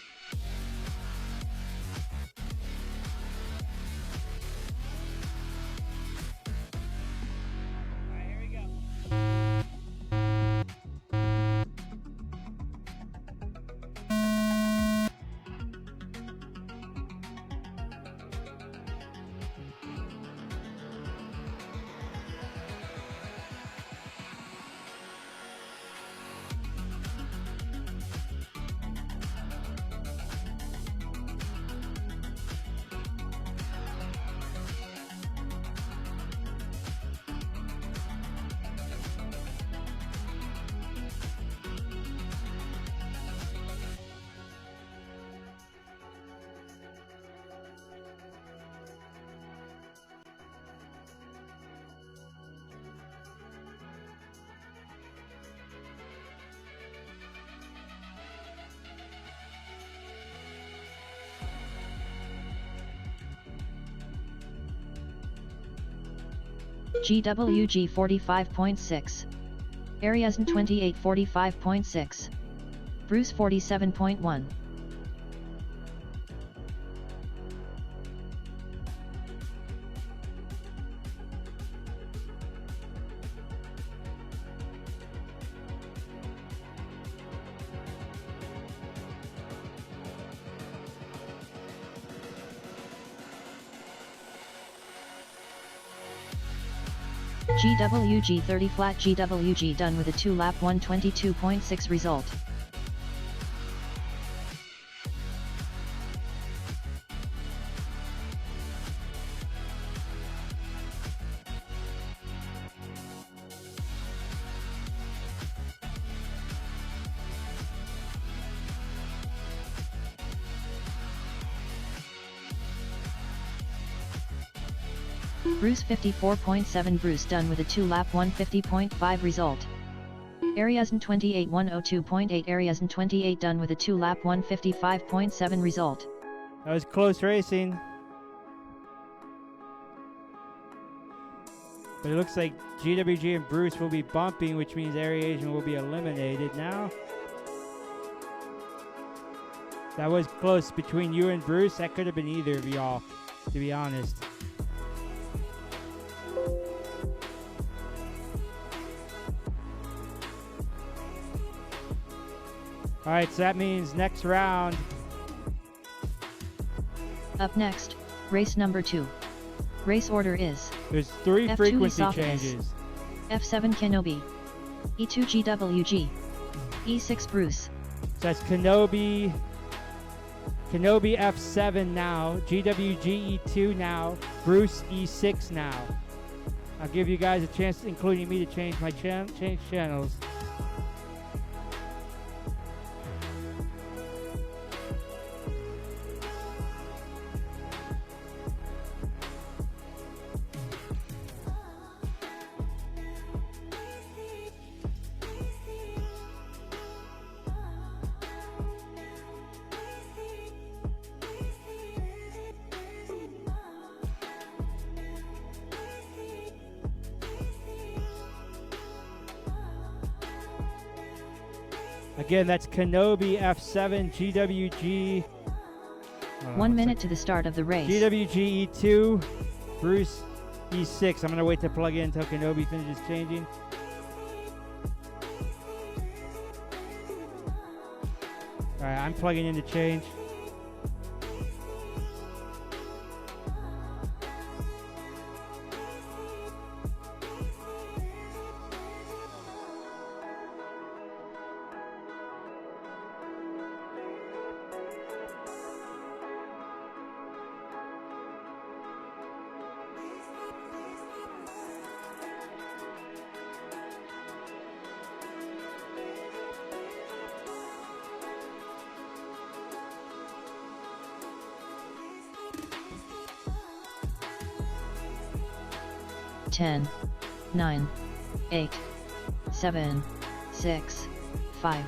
GWG 45.6. Ariasn 28 45.6. Bruce 47.1. GWG 30 flat GWG done with a 2 lap 122.6 result. Bruce 54.7 Bruce done with a 2 lap 150.5 result. Ariasn 28 102.8 Ariasn 28 done with a 2 lap 155.7 result. That was close racing. But it looks like GWG and Bruce will be bumping, which means Area Asian will be eliminated now. That was close between you and Bruce. That could have been either of y'all, to be honest. All right, so that means next round Up next, race number 2. Race order is There's 3 F2 frequency Esophagus, changes. F7 Kenobi, E2 GWG, E6 Bruce. So that's Kenobi F7 now, GWG E2 now, Bruce E6 now. I'll give you guys a chance, including me, to change my change channels. Again, that's Kenobi F7 GWG. 1 minute to the start of the race. GWG E2, Bruce E6. I'm going to wait to plug in until Kenobi finishes changing. Alright, I'm plugging in to change. Ten, 9, 8, 7, 6, 5.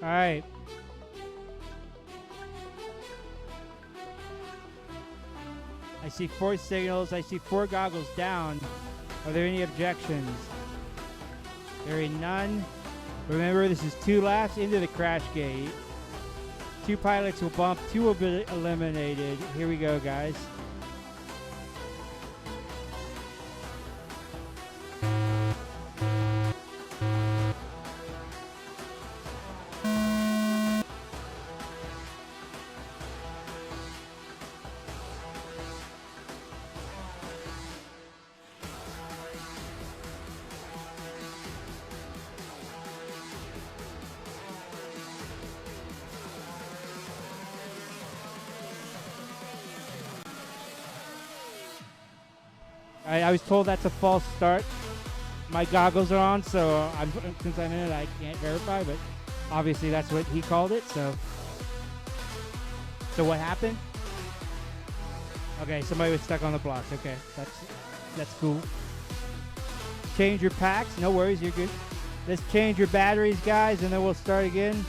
All right. I see 4 signals. I see 4 goggles down. Are there any objections? There are none. Remember, this is 2 laps into the crash gate. 2 pilots will bump. 2 will be eliminated. Here we go, guys. I was told that's a false start. my goggles are on, so since I'm in it, I can't verify. But obviously, that's what he called it. So what happened? Okay, somebody was stuck on the blocks. Okay, that's cool. Change your packs. No worries, you're good. Let's change your batteries, guys, and then we'll start again.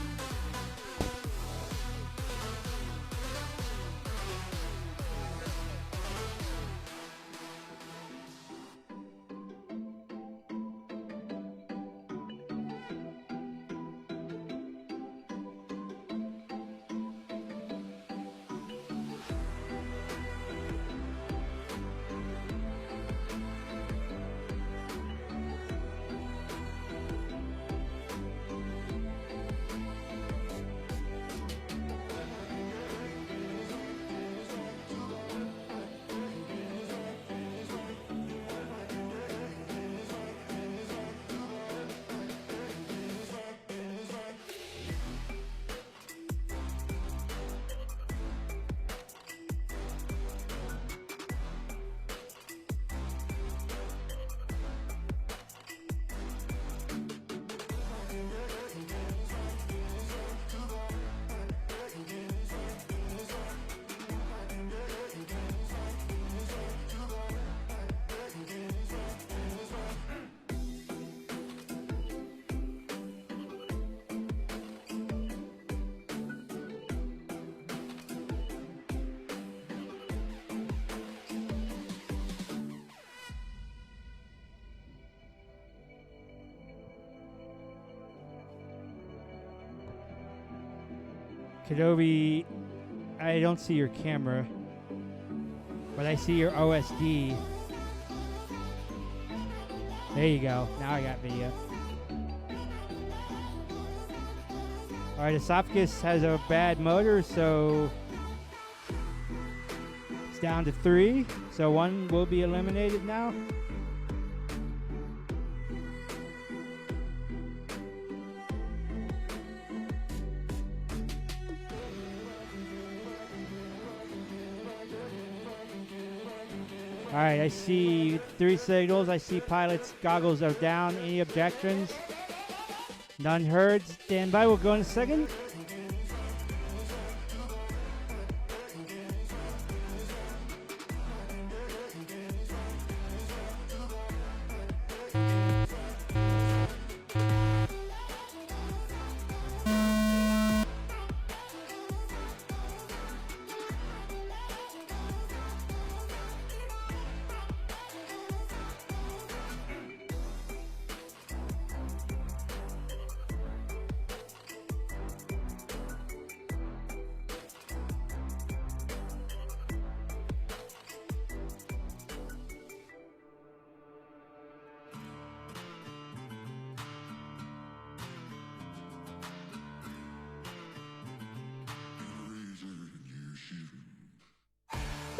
Kenobi, I don't see your camera, but I see your OSD. There you go. Now I got video. All right, Esophagus has a bad motor, so it's down to 3. So 1 will be eliminated now. All right, I see 3 signals. I see pilot's goggles are down. Any objections? None heard. Stand by. We'll go in a second.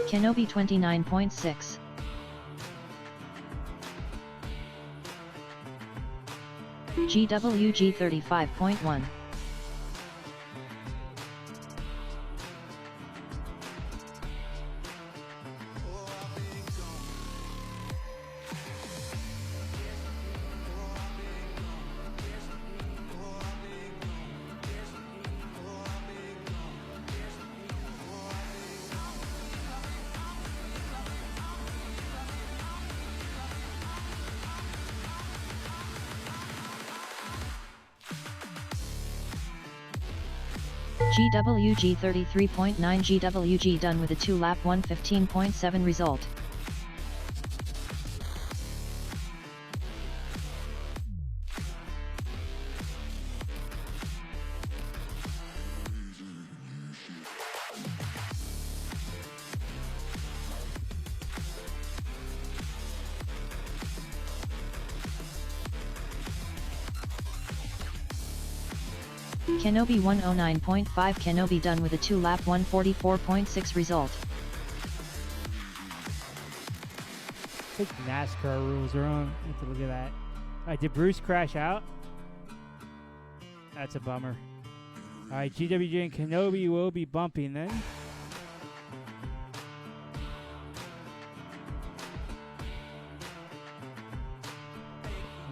Kenobi 29.6. GWG 35.1. GWG 33.9. GWG done with a 2-lap 115.7 result. Kenobi 109.5. Kenobi done with a 2-lap 144.6 result. I think NASCAR rules are on. Let's look at that. Alright, did Bruce crash out? That's a bummer. Alright, GWG and Kenobi will be bumping then.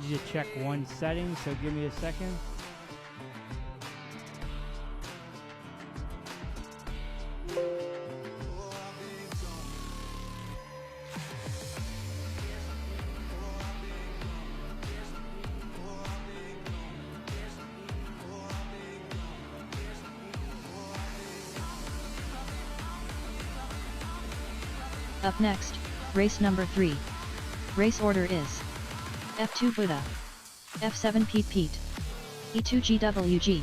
Need to check one setting, so give me a second. Up next, race number 3. Race order is F2 Buddha, F7 Pete Pete, E2 GWG,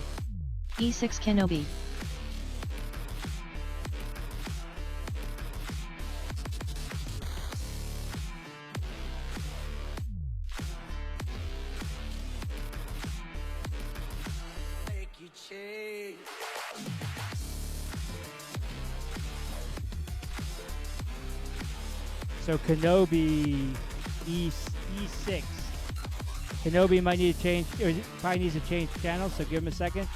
E6 Kenobi. So Kenobi E6. Kenobi might need to change, or probably needs to change channel, so give him a second.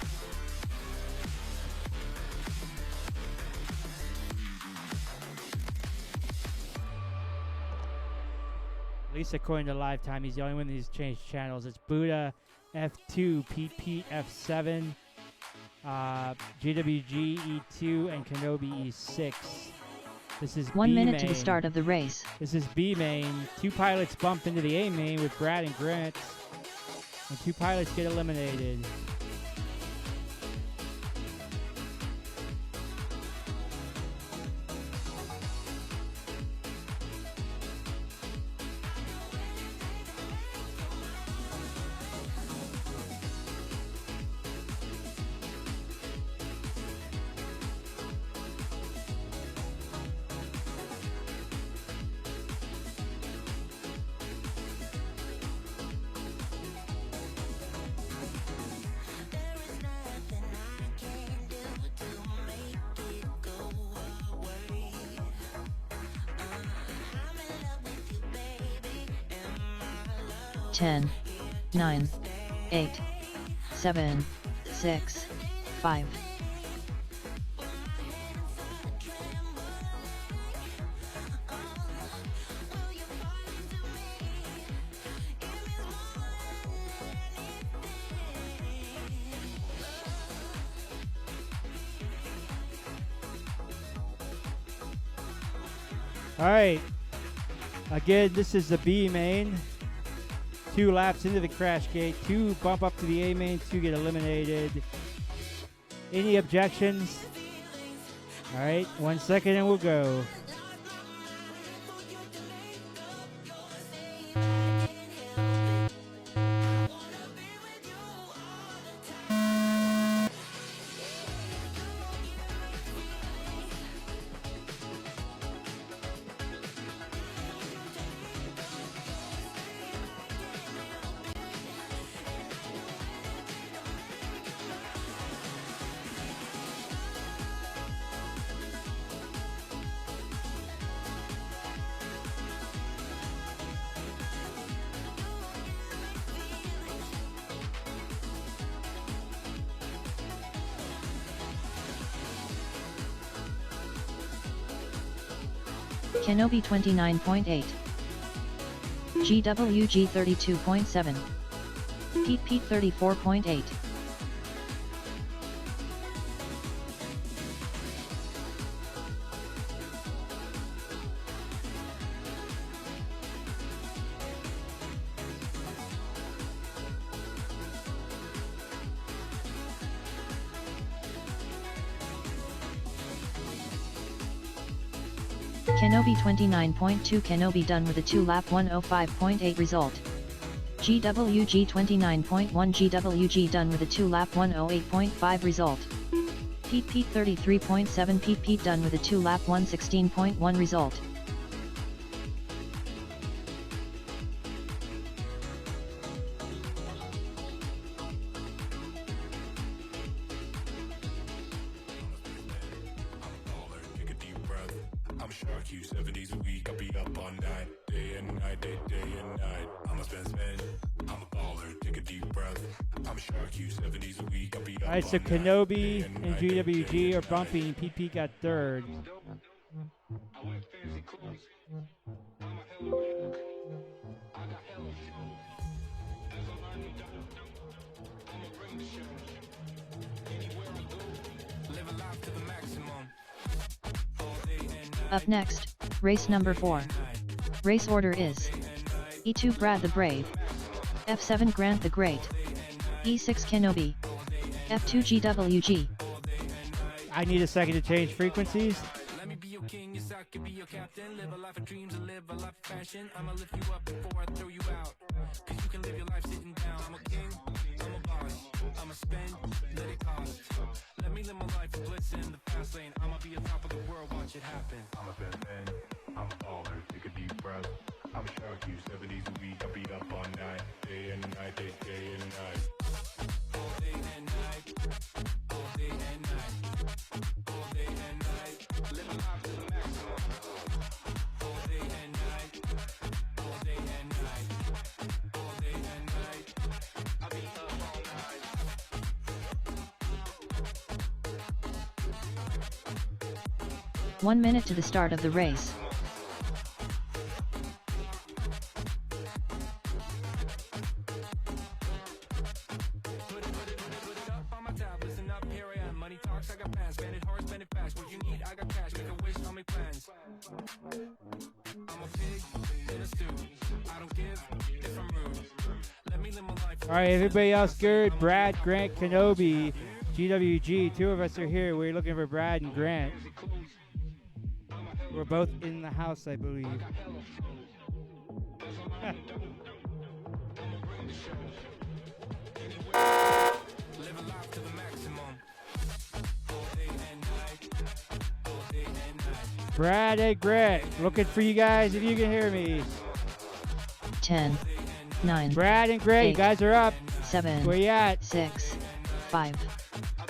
At least according to live time, he's the only one that needs to change channels. It's Buddha F2, Pete Pete F7, GWG E2, and Kenobi E6. This is 1 B minute main. to the start of the race. This is B main. 2 pilots bump into the A main with Brad and Grant, and 2 pilots get eliminated. Ten, 9, 8, 7, 6, 5. All right. Again, this is the B main. 2 laps into the crash gate. 2 bump up to the A main. 2 get eliminated. Any objections? All right. 1 second and we'll go. Kenobi 29.8. GWG 32.7. Pete Pete 34.8. Kenobi 29.2. Kenobi done with a 2-lap 105.8 result. GWG 29.1. GWG done with a 2-lap 108.5 result. Pete Pete 33.7. Pete Pete done with a 2-lap 116.1 result. Alright, so Kenobi and GWG are bumping. PP got third. Up next, race number 4. Race order is E2 Brad the Brave, F7 Grant the Great, E6 Kenobi, F2 GWG. I need a second to change frequencies. Let me be your king, yes I can be your captain. Live a life of dreams and live a life of passion. I'ma lift you up before I throw you out. Cause you can live your life sitting down. I'm a king, I'm a boss. I'ma spend, let it cost. Let me live my life of bliss in the fast lane. I'ma be on top of the world, watch it happen. I'm a best man, I'm a baller, take a deep breath. I'm shark you 7 days a week, I beat up all night. Day and night, day and night. All day and night, all day and night. All day and night, live a life to the maximum. All day and night, all day and night. All day and night, I be up all night. 1 minute to the start of the race. All right, everybody else good? Brad, Grant, Kenobi, GWG. 2 of us are here. We're looking for Brad and Grant. We're both in the house, I believe. Brad and Grant, looking for you guys if you can hear me. 10, 9. Brad and Grant, you guys are up. 7. Where you at? 6, 5.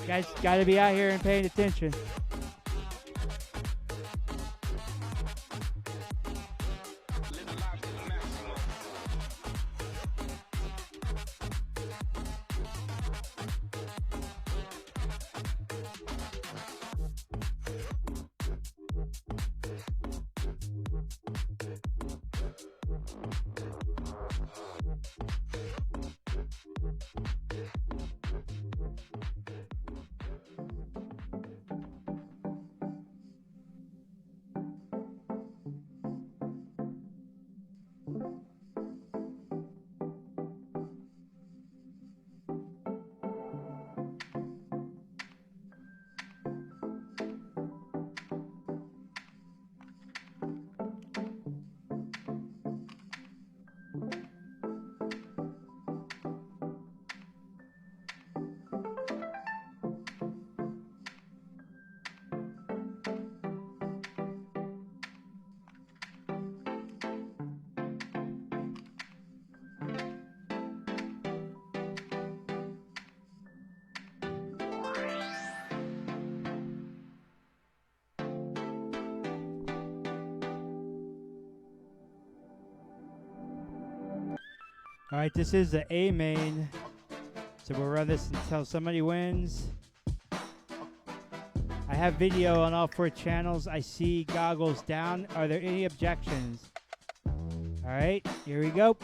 You guys got to be out here and paying attention. All right, this is the A main. So we'll run this until somebody wins. I have video on all 4 channels. I see goggles down. Are there any objections? All right, here we go.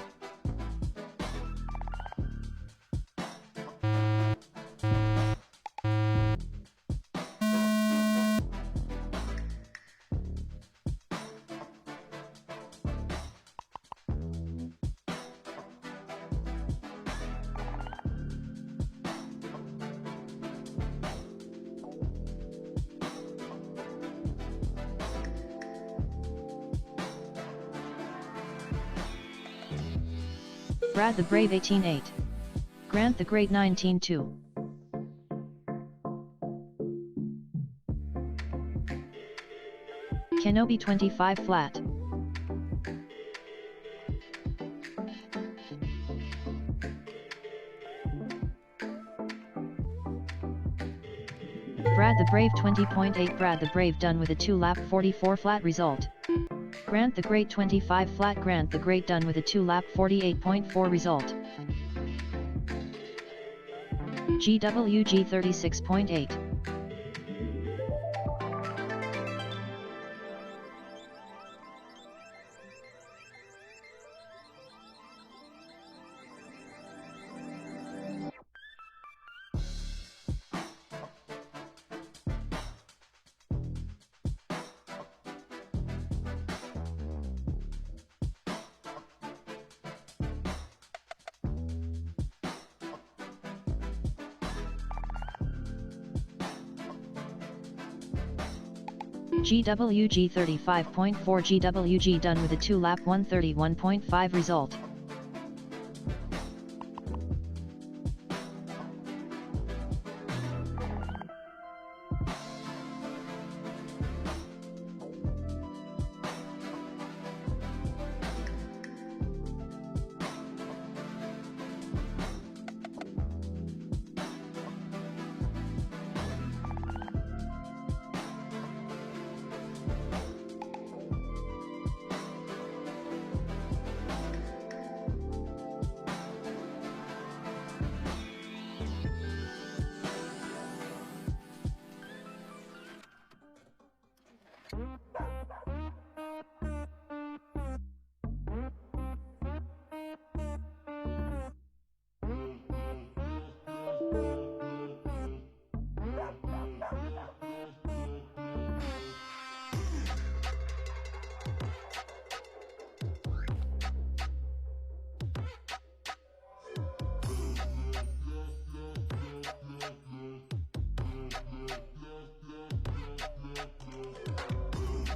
Brad the Brave 18-8. Grant the Great 19-2. Kenobi 25 flat. Brad the Brave 20.8. Brad the Brave done with a 2-lap 44 flat result. Grant the Great 25 flat. Grant the Great done with a 2-lap 48.4 result. GWG 36.8. GWG 35.4 GWG done with a 2 lap 131.5 result.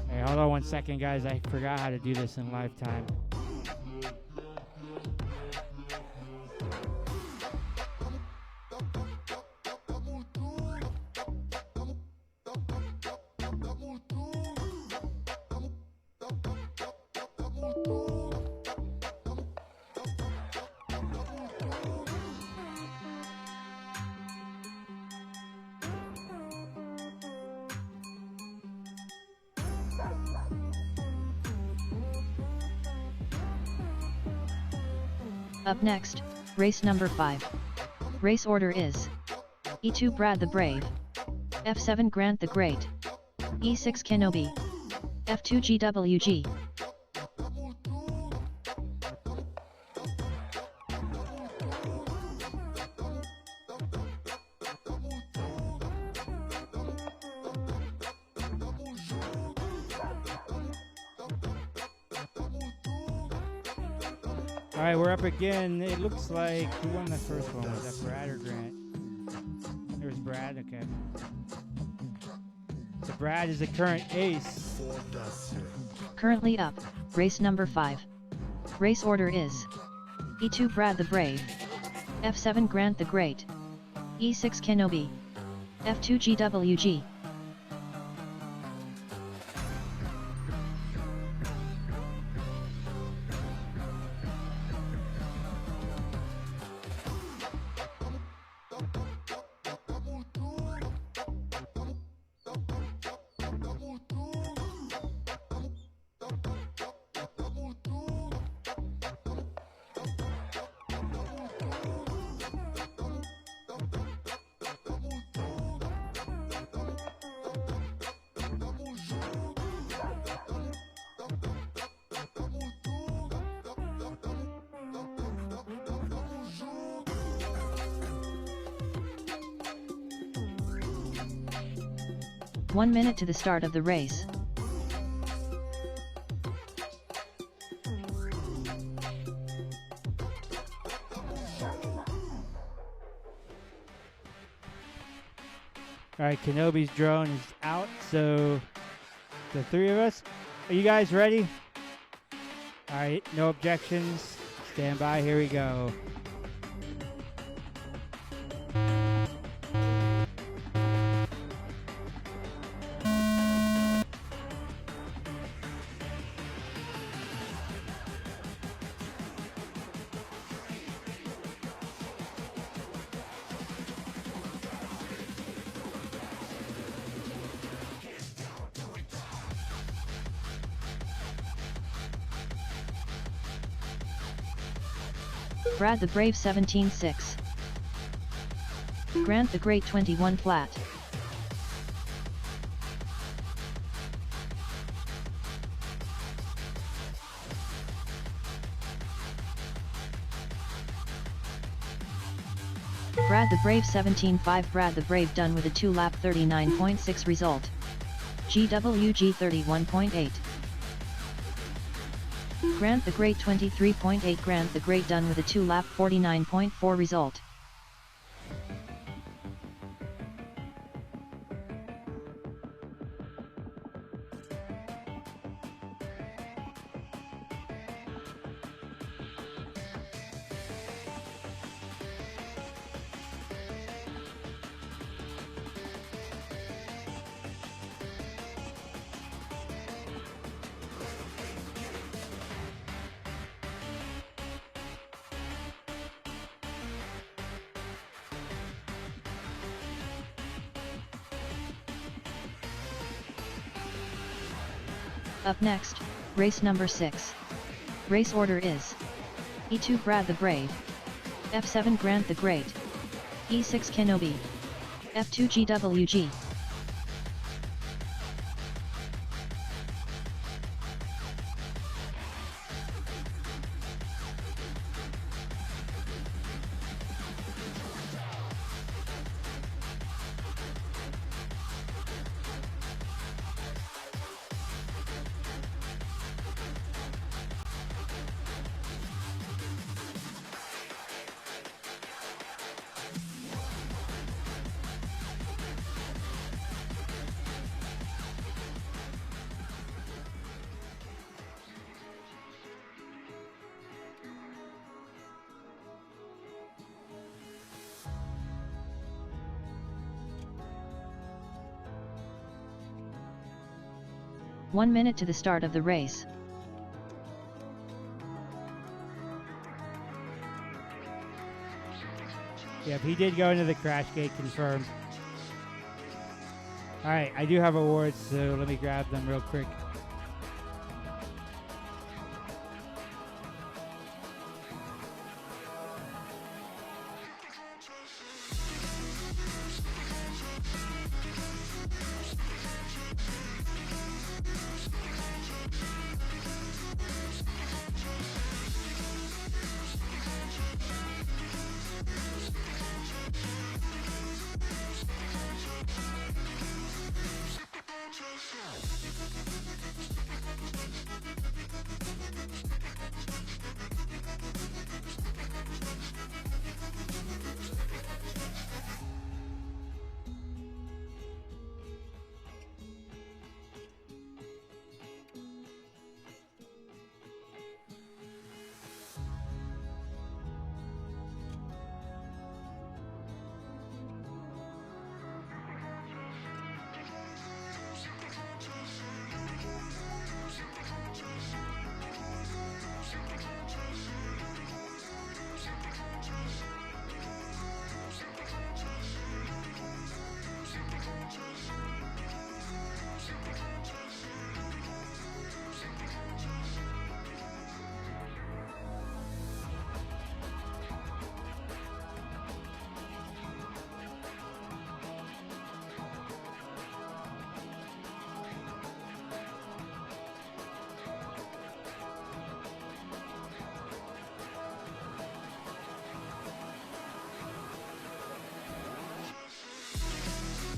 Hey, hold on 1 second, guys. I forgot how to do this in live time. Up next, race number 5. Race order is E2 Brad the Brave, F7 Grant the Great, E6 Kenobi, F2 GWG. All right, we're up again. It looks like who won the first one? Was that Brad or Grant? It was Brad. Okay. So Brad is the current ace. Currently up, race number 5. Race order is E2 Brad the Brave, F7 Grant the Great, E6 Kenobi, F2 GWG. One minute to the start of the race. All right, Kenobi's drone is out, so the three of us. Are you guys ready? All right, no objections. Stand by, here we go. Brad the Brave 17.6. Grant the Great 21 flat. Brad the Brave 17.5. Brad the Brave done with a 2 lap 39.6 result. GWG 31.8. Grant the Great 23.8. Grant the Great done with a 2 lap 49.4 result. Up next, race number 6. Race order is E2 Brad the Brave, F7 Grant the Great, E6 Kenobi, F2 GWG. One minute to the start of the race. Yep, he did go into the crash gate, confirmed. Alright, I do have awards, so let me grab them real quick.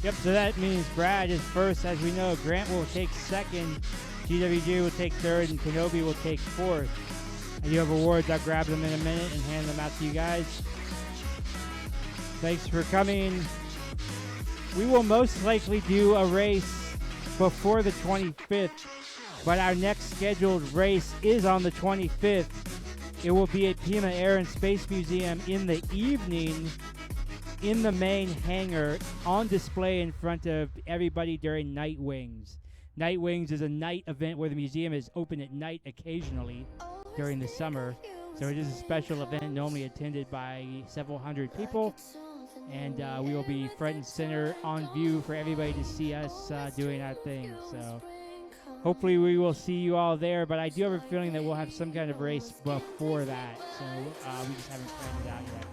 Yep, so that means Brad is first. As we know, Grant will take second, GWG will take third, and Kenobi will take fourth. And you have awards. I'll grab them in a minute and hand them out to you guys. Thanks for coming. We will most likely do a race before the 25th, but our next scheduled race is on the 25th. It will be at Pima Air and Space Museum in the evening, in the main hangar, on display in front of everybody during Night Wings. Night Wings is a night event where the museum is open at night occasionally during the summer. So it is a special event normally attended by several hundred people. And we will be front and center on view for everybody to see us doing our thing. So hopefully we will see you all there. But I do have a feeling that we'll have some kind of race before that. So we just haven't planned it out yet.